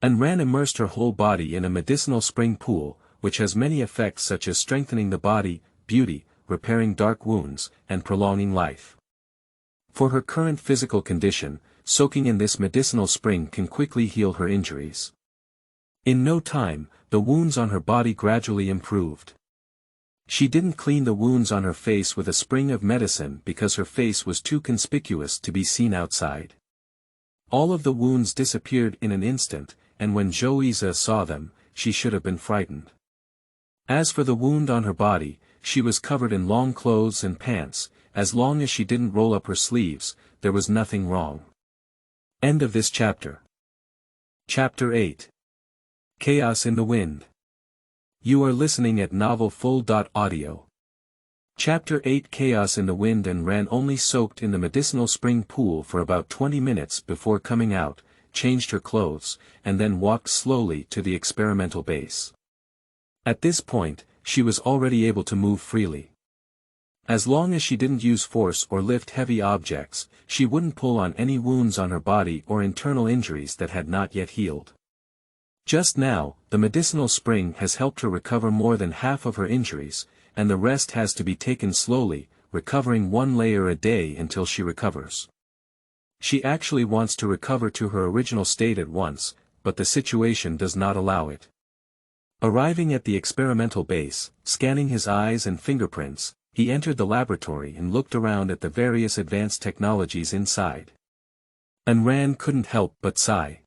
Anren immersed her whole body in a medicinal spring pool, which has many effects such as strengthening the body, beauty, repairing dark wounds, and prolonging life. For her current physical condition, soaking in this medicinal spring can quickly heal her injuries. In no time, the wounds on her body gradually improved. She didn't clean the wounds on her face with a spring of medicine because her face was too conspicuous to be seen outside. All of the wounds disappeared in an instant, and when Xiaoxiang saw them, she should have been frightened. As for the wound on her body, she was covered in long clothes and pants. As long as she didn't roll up her sleeves, there was nothing wrong. End of this chapter. Chapter 8. Chaos in the Wind. You are listening at novelfull.audio. Chapter 8. Chaos in the Wind. Anren only soaked in the medicinal spring pool for about 20 minutes before coming out, changed her clothes, and then walked slowly to the experimental base. At this point, she was already able to move freely. As long as she didn't use force or lift heavy objects, she wouldn't pull on any wounds on her body or internal injuries that had not yet healed. Just now, the medicinal spring has helped her recover more than half of her injuries, and the rest has to be taken slowly, recovering 1 layer a day until she recovers. She actually wants to recover to her original state at once, but the situation does not allow it. Arriving at the experimental base, scanning his eyes and fingerprints, he entered the laboratory and looked around at the various advanced technologies inside. Anren couldn't help but sigh.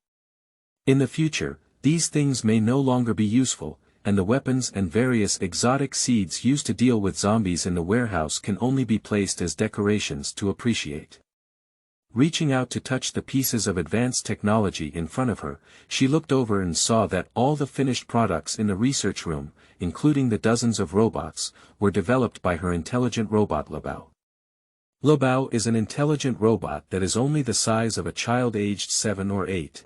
In the future, these things may no longer be useful, and the weapons and various exotic seeds used to deal with zombies in the warehouse can only be placed as decorations to appreciate. Reaching out to touch the pieces of advanced technology in front of her, she looked over and saw that all the finished products in the research room, including the dozens of robots, were developed by her intelligent robot Lebao. Lebao is an intelligent robot that is only the size of a child aged 7 or 8.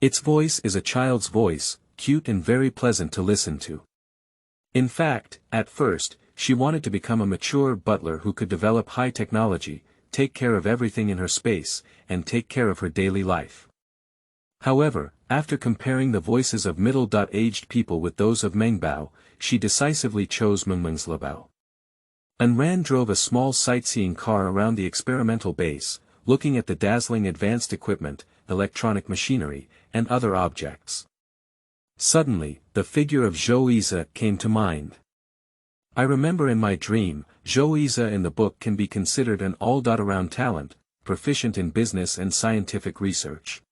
Its voice is a child's voice, cute and very pleasant to listen to. In fact, at first, she wanted to become a mature butler who could develop high technology, take care of everything in her space, and take care of her daily life. However, after comparing the voices of middle-aged people with those of Mengbao, she decisively chose Mengmeng's Lebao. Anren drove a small sightseeing car around the experimental base, looking at the dazzling advanced equipment, electronic machinery, and other objects. Suddenly, the figure of Xiaoxiang came to mind. I remember in my dream, Xiaoxiang in the book can be considered an all-around talent, proficient in business and scientific research.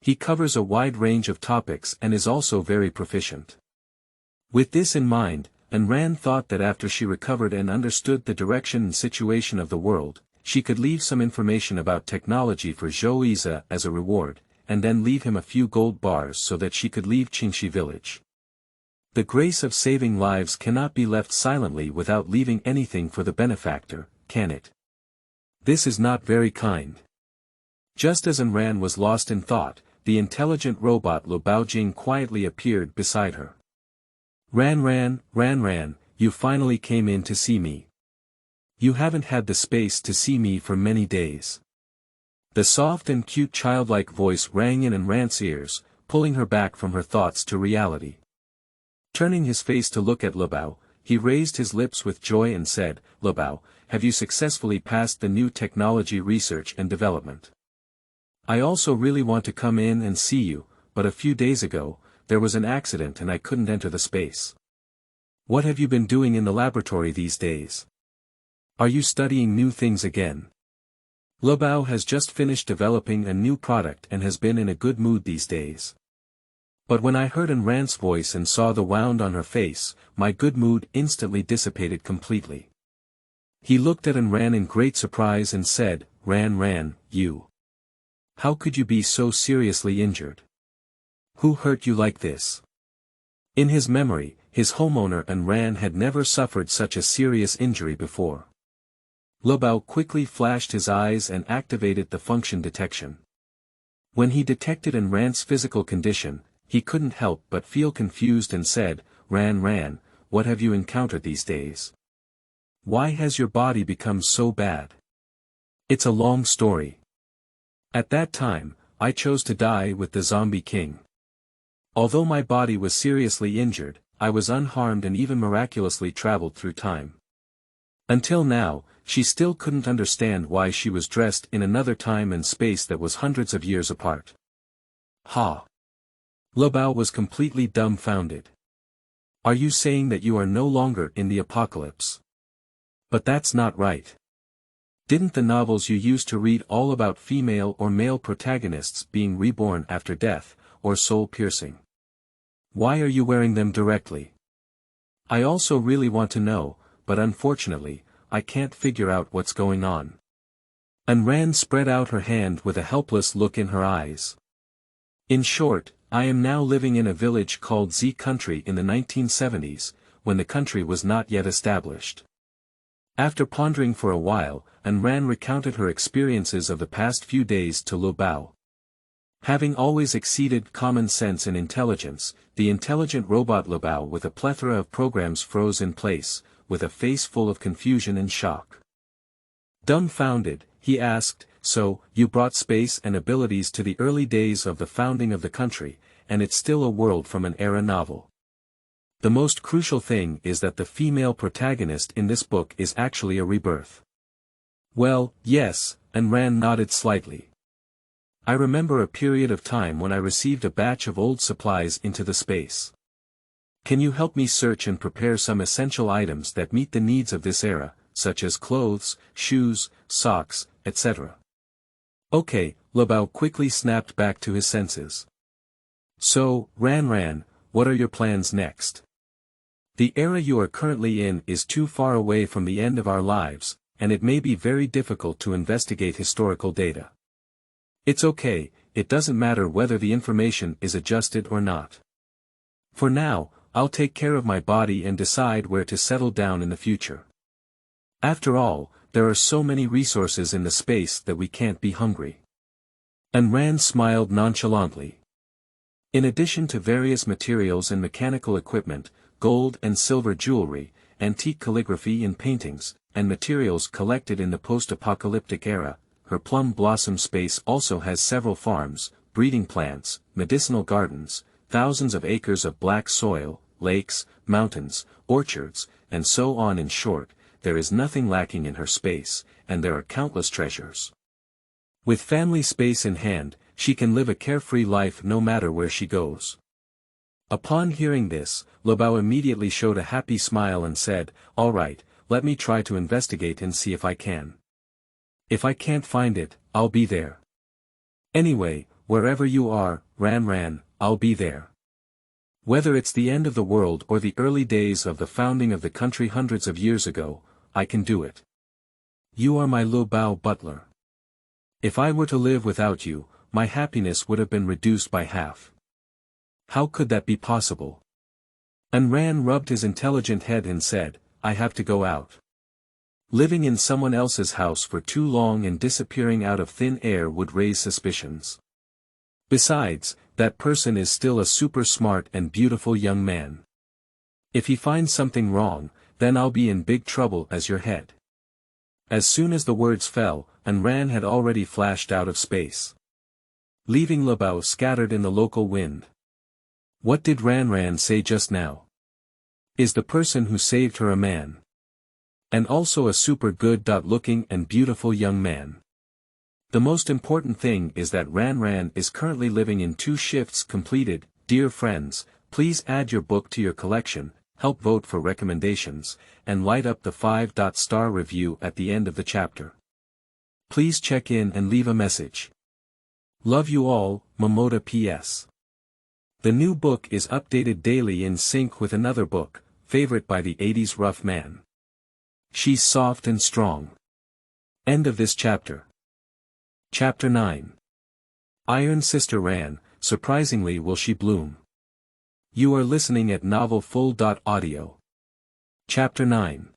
He covers a wide range of topics and is also very proficient. With this in mind, Ayn Rand thought that after she recovered and understood the direction and situation of the world, she could leave some information about technology for Xiaoxiang as a reward, and then leave him a few gold bars so that she could leave Xiaoxiang Village. The grace of saving lives cannot be left silently without leaving anything for the benefactor, can it? This is not very kind. Just as Ayn Rand was lost in thought, the intelligent robot Lu Baojing quietly appeared beside her. Ran, you finally came in to see me. You haven't had the space to see me for many days. The soft and cute childlike voice rang in Ayn Rand's ears, pulling her back from her thoughts to reality. Turning his face to look at Lu Bao, he raised his lips with joy and said, Lu Bao, have you successfully passed the new technology research and development? I also really want to come in and see you, but a few days ago, there was an accident and I couldn't enter the space. What have you been doing in the laboratory these days? Are you studying new things again? Lu Bao has just finished developing a new product and has been in a good mood these days. But when I heard Ayn Rand's voice and saw the wound on her face, my good mood instantly dissipated completely. He looked at Ayn Rand in great surprise and said, Ran, you. How could you be so seriously injured? Who hurt you like this? In his memory, his homeowner Ayn Rand had never suffered such a serious injury before. Lu Bao quickly flashed his eyes and activated the function detection. When he detected Ayn Rand's physical condition, he couldn't help but feel confused and said, Ran, what have you encountered these days? Why has your body become so bad? It's a long story. At that time, I chose to die with the zombie king. Although my body was seriously injured, I was unharmed and even miraculously traveled through time. Until now, she still couldn't understand why she was dressed in another time and space that was hundreds of years apart. Ha! Lu Bao was completely dumbfounded. Are you saying that you are no longer in the apocalypse? But that's not right. Didn't the novels you used to read all about female or male protagonists being reborn after death, or soul-piercing? Why are you wearing them directly? I also really want to know, but unfortunately, I can't figure out what's going on. Ayn Rand spread out her hand with a helpless look in her eyes. In short, I am now living in a village called Z Country in the 1970s, when the country was not yet established. After pondering for a while, Ayn Rand recounted her experiences of the past few days to Lu Bao. Having always exceeded common sense and intelligence, the intelligent robot Lu Bao with a plethora of programs froze in place, with a face full of confusion and shock. Dumbfounded, he asked, so, you brought space and abilities to the early days of the founding of the country, and it's still a world from an era novel. The most crucial thing is that the female protagonist in this book is actually a rebirth. Well, yes, Ayn Rand nodded slightly. I remember a period of time when I received a batch of old supplies into the space. Can you help me search and prepare some essential items that meet the needs of this era, such as clothes, shoes, socks, etc.? Okay, Lu Bao quickly snapped back to his senses. So, Ran, what are your plans next? The era you are currently in is too far away from the end of our lives, and it may be very difficult to investigate historical data. It's okay, it doesn't matter whether the information is adjusted or not. For now, I'll take care of my body and decide where to settle down in the future. After all, there are so many resources in the space that we can't be hungry. Ayn Rand smiled nonchalantly. In addition to various materials and mechanical equipment, gold and silver jewelry, antique calligraphy and paintings, and materials collected in the post-apocalyptic era, her plum blossom space also has several farms, breeding plants, medicinal gardens, thousands of acres of black soil, lakes, mountains, orchards, and so on. In short, there is nothing lacking in her space, and there are countless treasures. With family space in hand, she can live a carefree life no matter where she goes. Upon hearing this, Le Bao immediately showed a happy smile and said, "All right, let me try to investigate and see if I can. If I can't find it, I'll be there. Anyway, wherever you are, Ran, I'll be there. Whether it's the end of the world or the early days of the founding of the country hundreds of years ago, I can do it. You are my Le Bao butler. If I were to live without you, my happiness would have been reduced by half. How could that be possible?" And Ran rubbed his intelligent head and said, "I have to go out. Living in someone else's house for too long and disappearing out of thin air would raise suspicions. Besides, that person is still a super smart and beautiful young man. If he finds something wrong, then I'll be in big trouble as your head." As soon as the words fell, and Ran had already flashed out of space, leaving Le Bao scattered in the local wind. What did Ran say just now? Is the person who saved her a man? And also a super good-looking and beautiful young man. The most important thing is that Ran is currently living in 2 shifts completed. Dear friends, please add your book to your collection, help vote for recommendations, and light up the 5-star review at the end of the chapter. Please check in and leave a message. Love you all, Momoda PS. The new book is updated daily in sync with another book, favorite by the 80s rough man. She's soft and strong. End of this chapter. Chapter 9. Iron Sister Ran, surprisingly will she bloom. You are listening at novelfull.audio. Chapter 9.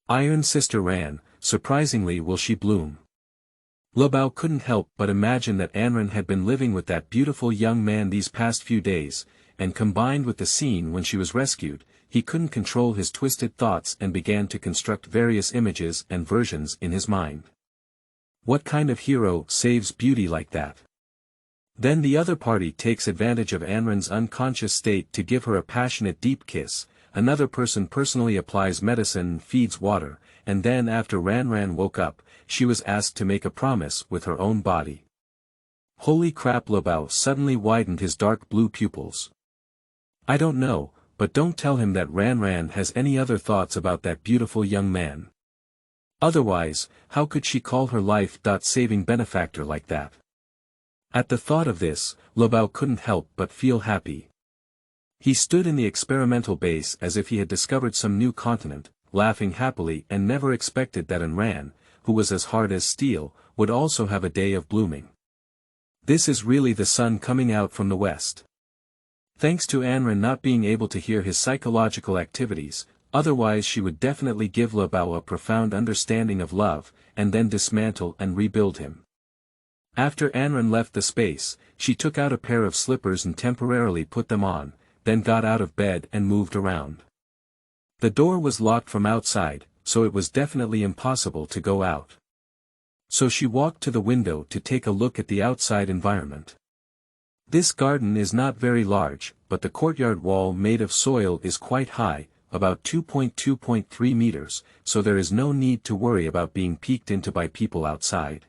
Iron Sister Ran, surprisingly will she bloom. Le Bao couldn't help but imagine that Anran had been living with that beautiful young man these past few days, and combined with the scene when she was rescued, he couldn't control his twisted thoughts and began to construct various images and versions in his mind. What kind of hero saves beauty like that? Then the other party takes advantage of Anran's unconscious state to give her a passionate deep kiss, another person personally applies medicine and feeds water, and then after Ran woke up, she was asked to make a promise with her own body. Holy crap! Le Bao suddenly widened his dark blue pupils. I don't know, but don't tell him that Ran has any other thoughts about that beautiful young man. Otherwise, how could she call her life-saving benefactor like that? At the thought of this, Le Bao couldn't help but feel happy. He stood in the experimental base as if he had discovered some new continent, laughing happily and never expected that Anran, who was as hard as steel, would also have a day of blooming. This is really the sun coming out from the west. Thanks to Anran not being able to hear his psychological activities, otherwise she would definitely give Le Bao a profound understanding of love, and then dismantle and rebuild him. After Anran left the space, she took out a pair of slippers and temporarily put them on, then got out of bed and moved around. The door was locked from outside, so it was definitely impossible to go out. So she walked to the window to take a look at the outside environment. This garden is not very large, but the courtyard wall made of soil is quite high, about 2.3 meters, so there is no need to worry about being peeked into by people outside.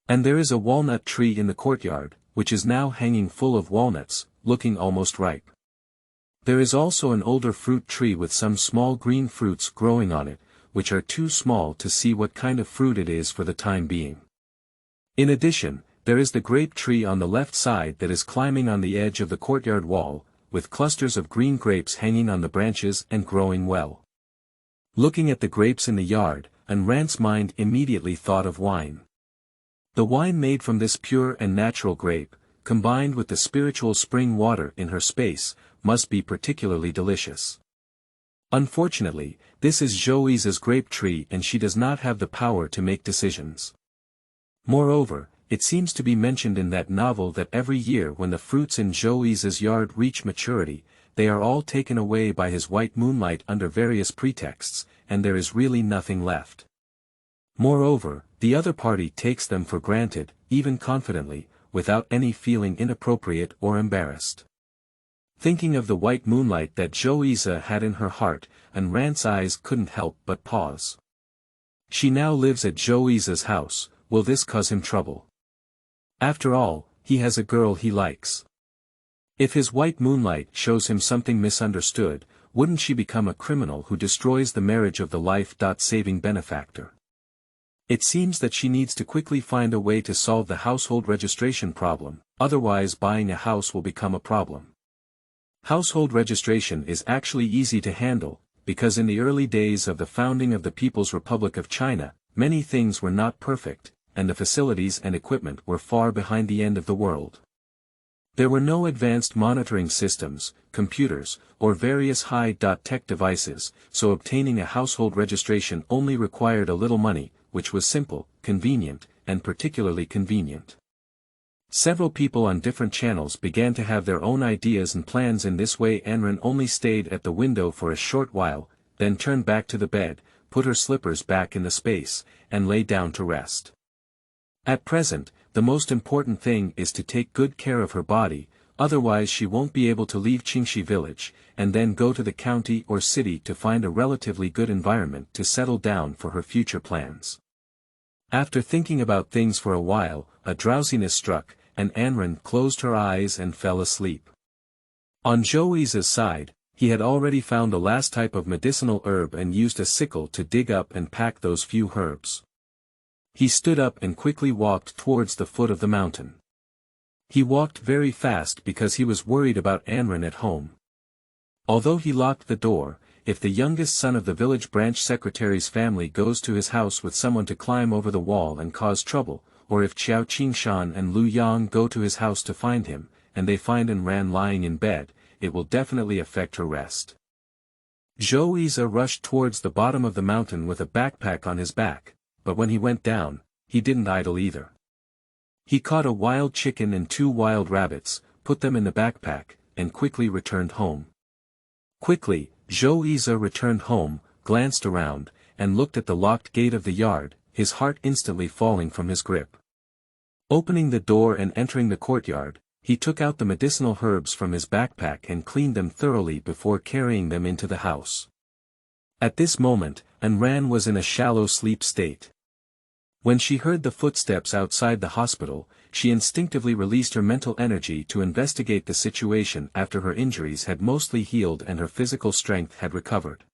And there is a walnut tree in the courtyard, which is now hanging full of walnuts, looking almost ripe. There is also an older fruit tree with some small green fruits growing on it, which are too small to see what kind of fruit it is for the time being. In addition, there is the grape tree on the left side that is climbing on the edge of the courtyard wall, with clusters of green grapes hanging on the branches and growing well. Looking at the grapes in the yard, Anran's mind immediately thought of wine. The wine made from this pure and natural grape, combined with the spiritual spring water in her space, must be particularly delicious. Unfortunately, this is Zhoui's grape tree and she does not have the power to make decisions. Moreover, it seems to be mentioned in that novel that every year when the fruits in Zhoui's yard reach maturity, they are all taken away by his white moonlight under various pretexts, and there is really nothing left. Moreover, the other party takes them for granted, even confidently, without any feeling inappropriate or embarrassed. Thinking of the white moonlight that Zhoui's had in her heart, Anran's eyes couldn't help but pause. She now lives at Zhoui's house. Will this cause him trouble? After all, he has a girl he likes. If his white moonlight shows him something misunderstood, wouldn't she become a criminal who destroys the marriage of the life-saving benefactor? It seems that she needs to quickly find a way to solve the household registration problem, otherwise buying a house will become a problem. Household registration is actually easy to handle, because in the early days of the founding of the People's Republic of China, many things were not perfect, and the facilities and equipment were far behind the end of the world. There were no advanced monitoring systems, computers, or various high-tech devices, so obtaining a household registration only required a little money, which was simple, convenient, and particularly convenient. Several people on different channels began to have their own ideas and plans in this way. Anran only stayed at the window for a short while, then turned back to the bed, put her slippers back in the space, and lay down to rest. At present, the most important thing is to take good care of her body, otherwise she won't be able to leave Xiaoxiang Village, and then go to the county or city to find a relatively good environment to settle down for her future plans. After thinking about things for a while, a drowsiness struck, and Anran closed her eyes and fell asleep. On Zhouyi's side, he had already found the last type of medicinal herb and used a sickle to dig up and pack those few herbs. He stood up and quickly walked towards the foot of the mountain. He walked very fast because he was worried about Anran at home. Although he locked the door, if the youngest son of the village branch secretary's family goes to his house with someone to climb over the wall and cause trouble, or if Xiaoqingshan Shan and Lu Yang go to his house to find him, and they find Anran lying in bed, it will definitely affect her rest. Zhouyi rushed towards the bottom of the mountain with a backpack on his back, but when he went down, he didn't idle either. He caught a wild chicken and 2 wild rabbits, put them in the backpack, and quickly returned home. Quickly, Zhouyi returned home, glanced around, and looked at the locked gate of the yard, his heart instantly falling from his grip. Opening the door and entering the courtyard, he took out the medicinal herbs from his backpack and cleaned them thoroughly before carrying them into the house. At this moment, Anran was in a shallow sleep state. When she heard the footsteps outside the hospital, she instinctively released her mental energy to investigate the situation after her injuries had mostly healed and her physical strength had recovered.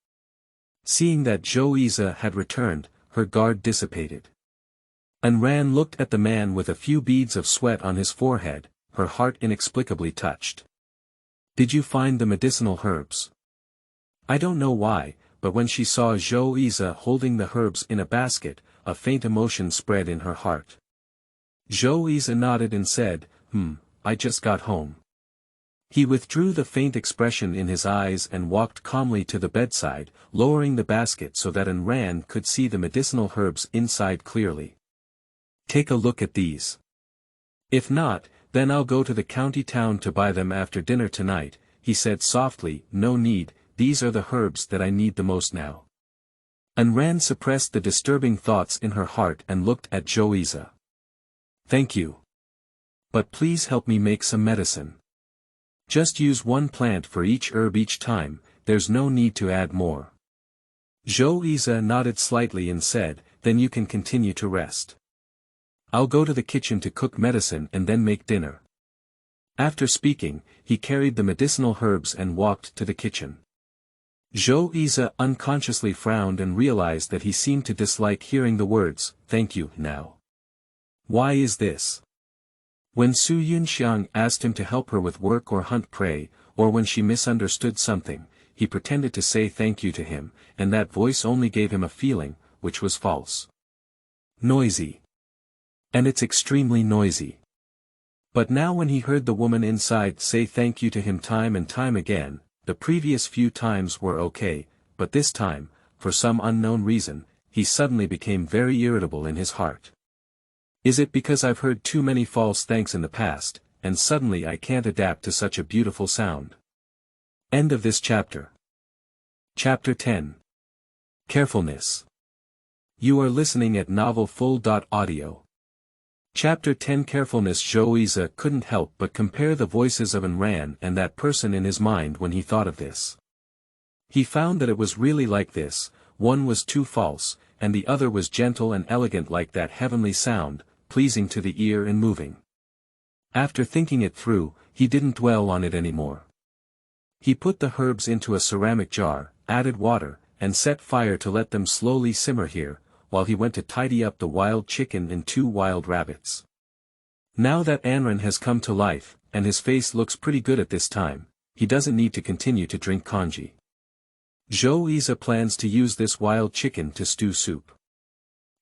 Seeing that Zhouyi had returned, her guard dissipated. Anran looked at the man with a few beads of sweat on his forehead, her heart inexplicably touched. "Did you find the medicinal herbs?" I don't know why, but when she saw Zhouyi holding the herbs in a basket, a faint emotion spread in her heart. Zhouyi nodded and said, I just got home." He withdrew the faint expression in his eyes and walked calmly to the bedside, lowering the basket so that Anran could see the medicinal herbs inside clearly. "Take a look at these. If not, then I'll go to the county town to buy them after dinner tonight," he said softly. "No need, these are the herbs that I need the most now." Anran suppressed the disturbing thoughts in her heart and looked at Zhouyi. "Thank you. But please help me make some medicine. Just use 1 plant for each herb each time, there's no need to add more." Zhouyi nodded slightly and said, "Then you can continue to rest. I'll go to the kitchen to cook medicine and then make dinner." After speaking, he carried the medicinal herbs and walked to the kitchen. Zhouyi unconsciously frowned and realized that he seemed to dislike hearing the words, "Thank you," now. Why is this? When Su Yunxiang asked him to help her with work or hunt prey, or when she misunderstood something, he pretended to say thank you to him, and that voice only gave him a feeling, which was false. Noisy. And it's extremely noisy. But now when he heard the woman inside say thank you to him time and time again, the previous few times were okay, but this time, for some unknown reason, he suddenly became very irritable in his heart. Is it because I've heard too many false thanks in the past, and suddenly I can't adapt to such a beautiful sound? End of this chapter. Chapter 10. Carefulness. You are listening at novelfull.audio. Chapter 10. Carefulness. Zhouyi couldn't help but compare the voices of Anran and that person in his mind when he thought of this. He found that it was really like this, one was too false, and the other was gentle and elegant like that heavenly sound, pleasing to the ear and moving. After thinking it through, he didn't dwell on it anymore. He put the herbs into a ceramic jar, added water, and set fire to let them slowly simmer here, while he went to tidy up the wild chicken and 2 wild rabbits. Now that Anran has come to life, and his face looks pretty good at this time, he doesn't need to continue to drink congee. Zhou plans to use this wild chicken to stew soup.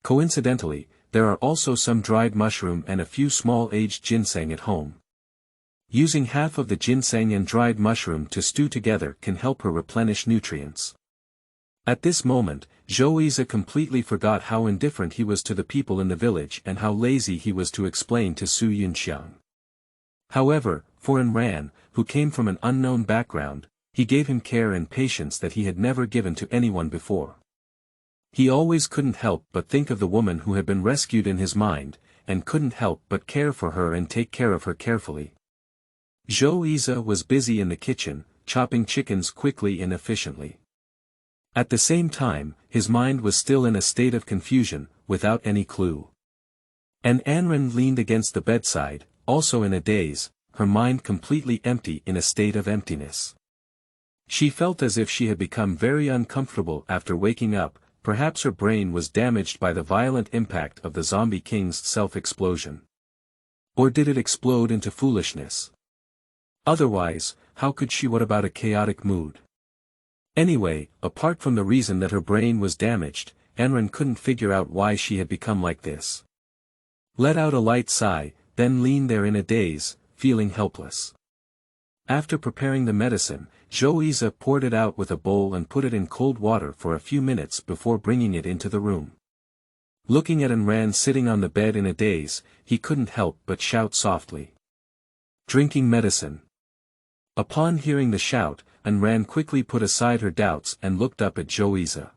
Coincidentally, there are also some dried mushroom and a few small aged ginseng at home. Using half of the ginseng and dried mushroom to stew together can help her replenish nutrients. At this moment, Zhou completely forgot how indifferent he was to the people in the village and how lazy he was to explain to Su Yunxiang. However, for Anran, who came from an unknown background, he gave him care and patience that he had never given to anyone before. He always couldn't help but think of the woman who had been rescued in his mind, and couldn't help but care for her and take care of her carefully. Zhou was busy in the kitchen, chopping chickens quickly and efficiently. At the same time, his mind was still in a state of confusion, without any clue. And Anran leaned against the bedside, also in a daze, her mind completely empty in a state of emptiness. She felt as if she had become very uncomfortable after waking up. Perhaps her brain was damaged by the violent impact of the Zombie King's self-explosion. Or did it explode into foolishness? Otherwise, how could she? What about a chaotic mood? Anyway, apart from the reason that her brain was damaged, Anran couldn't figure out why she had become like this. Let out a light sigh, then leaned there in a daze, feeling helpless. After preparing the medicine, Zhou poured it out with a bowl and put it in cold water for a few minutes before bringing it into the room. Looking at Anran sitting on the bed in a daze, he couldn't help but shout softly. "Drinking medicine." Upon hearing the shout, Anran quickly put aside her doubts and looked up at Zhou.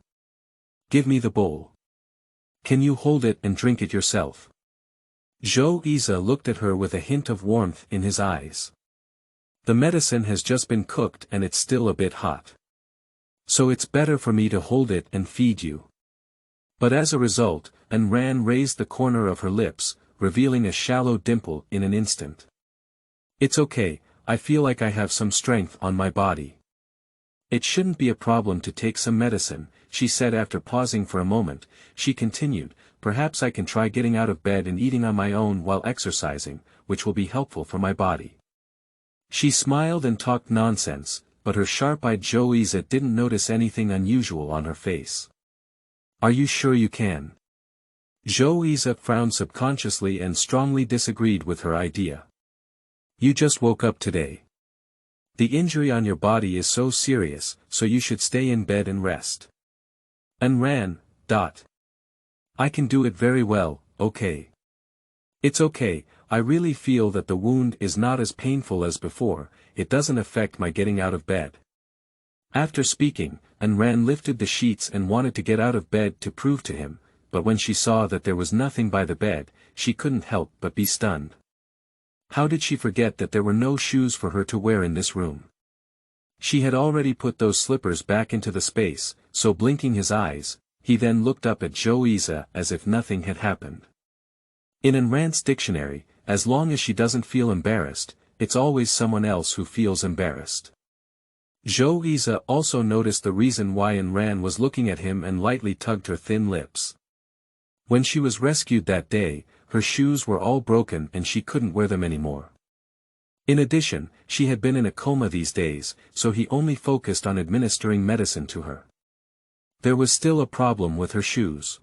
"Give me the bowl. Can you hold it and drink it yourself?" Zhou looked at her with a hint of warmth in his eyes. "The medicine has just been cooked and it's still a bit hot. So it's better for me to hold it and feed you." But as a result, Anran raised the corner of her lips, revealing a shallow dimple in an instant. "It's okay, I feel like I have some strength on my body. It shouldn't be a problem to take some medicine," she said after pausing for a moment. She continued, "Perhaps I can try getting out of bed and eating on my own while exercising, which will be helpful for my body." She smiled and talked nonsense, but her sharp-eyed Zhou didn't notice anything unusual on her face. "Are you sure you can?" Zhou frowned subconsciously and strongly disagreed with her idea. "You just woke up today. The injury on your body is so serious, so you should stay in bed and rest." Anran. "I can do it very well, okay. It's okay, I really feel that the wound is not as painful as before, it doesn't affect my getting out of bed." After speaking, Anran lifted the sheets and wanted to get out of bed to prove to him, but when she saw that there was nothing by the bed, she couldn't help but be stunned. How did she forget that there were no shoes for her to wear in this room? She had already put those slippers back into the space, so blinking his eyes, he then looked up at Zhou as if nothing had happened. In Anran's dictionary, as long as she doesn't feel embarrassed, it's always someone else who feels embarrassed. Zhou also noticed the reason why Anran was looking at him and lightly tugged her thin lips. When she was rescued that day, her shoes were all broken and she couldn't wear them anymore. In addition, she had been in a coma these days, so he only focused on administering medicine to her. There was still a problem with her shoes.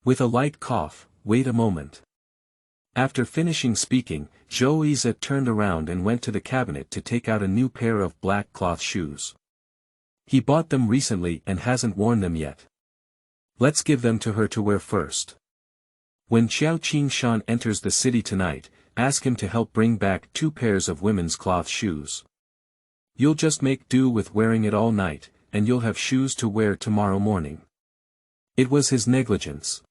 With a light cough, "Wait a moment." After finishing speaking, Zhou turned around and went to the cabinet to take out a new pair of black cloth shoes. He bought them recently and hasn't worn them yet. Let's give them to her to wear first. When Xiaoxiang enters the city tonight, ask him to help bring back 2 pairs of women's cloth shoes. You'll just make do with wearing it all night, and you'll have shoes to wear tomorrow morning. It was his negligence.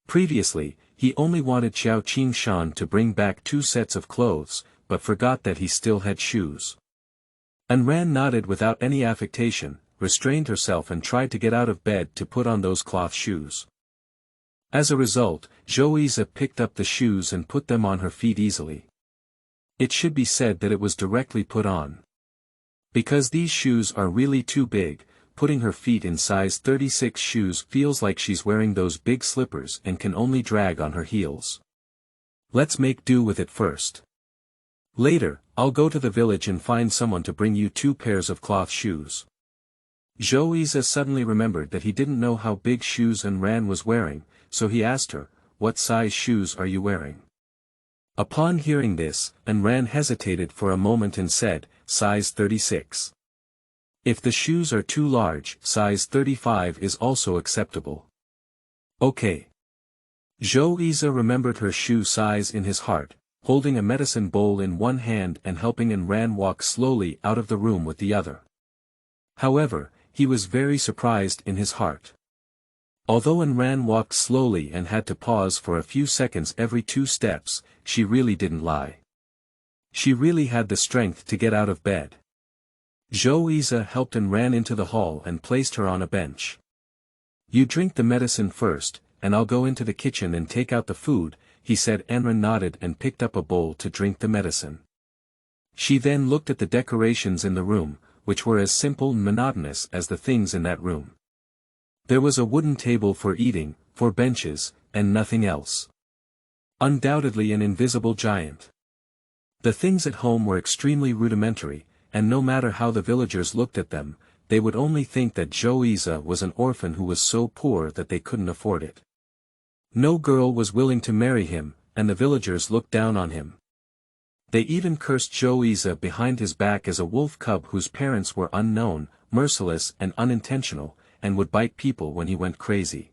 Previously, he only wanted Xiaoxiang to bring back 2 sets of clothes, but forgot that he still had shoes. Anran nodded without any affectation, restrained herself and tried to get out of bed to put on those cloth shoes. As a result, Zhou picked up the shoes and put them on her feet easily. It should be said that it was directly put on. Because these shoes are really too big, putting her feet in size 36 shoes feels like she's wearing those big slippers and can only drag on her heels. Let's make do with it first. Later, I'll go to the village and find someone to bring you 2 pairs of cloth shoes. Xiaoxiang suddenly remembered that he didn't know how big shoes Ran was wearing, so he asked her, "What size shoes are you wearing?" Upon hearing this, Ran hesitated for a moment and said, "Size 36. If the shoes are too large, size 35 is also acceptable." Okay. Xiaoxiang remembered her shoe size in his heart, holding a medicine bowl in one hand and helping Ran walk slowly out of the room with the other. However, he was very surprised in his heart. Although Ran walked slowly and had to pause for a few seconds every 2 steps, she really didn't lie. She really had the strength to get out of bed. Xiaoxiang helped Ran into the hall and placed her on a bench. "You drink the medicine first, and I'll go into the kitchen and take out the food," he said. Ran nodded and picked up a bowl to drink the medicine. She then looked at the decorations in the room, which were as simple and monotonous as the things in that room. There was a wooden table for eating, 4 benches, and nothing else. Undoubtedly an invisible giant. The things at home were extremely rudimentary, and no matter how the villagers looked at them, they would only think that Xiaoxiang was an orphan who was so poor that they couldn't afford it. No girl was willing to marry him, and the villagers looked down on him. They even cursed Xiaoxiang behind his back as a wolf cub whose parents were unknown, merciless and unintentional, and would bite people when he went crazy.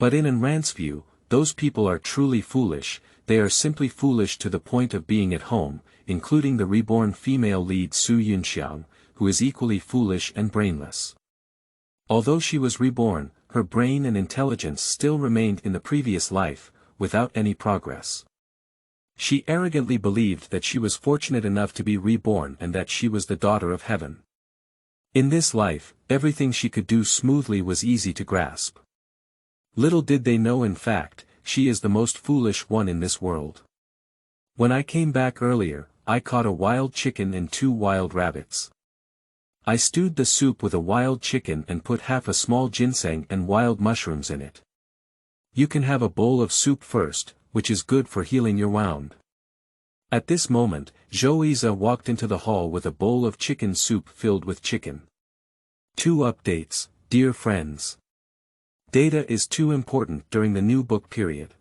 But in Ran's view, those people are truly foolish. They are simply foolish to the point of being at home, including the reborn female lead Su Yunxiang, who is equally foolish and brainless. Although she was reborn, her brain and intelligence still remained in the previous life, without any progress. She arrogantly believed that she was fortunate enough to be reborn and that she was the daughter of heaven. In this life, everything she could do smoothly was easy to grasp. Little did they know, in fact, she is the most foolish one in this world. When I came back earlier, I caught a wild chicken and 2 wild rabbits. I stewed the soup with a wild chicken and put half a small ginseng and wild mushrooms in it. You can have a bowl of soup first, which is good for healing your wound. At this moment, Xiaoxiang walked into the hall with a bowl of chicken soup filled with chicken. 2 updates, dear friends. Data is too important during the new book period.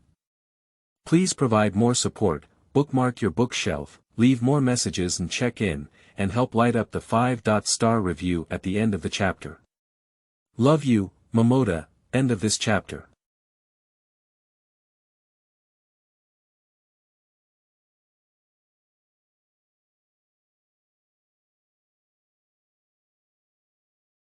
Please provide more support, bookmark your bookshelf, leave more messages and check in, and help light up the 5-star review at the end of the chapter. Love you, Momoda. End of this chapter.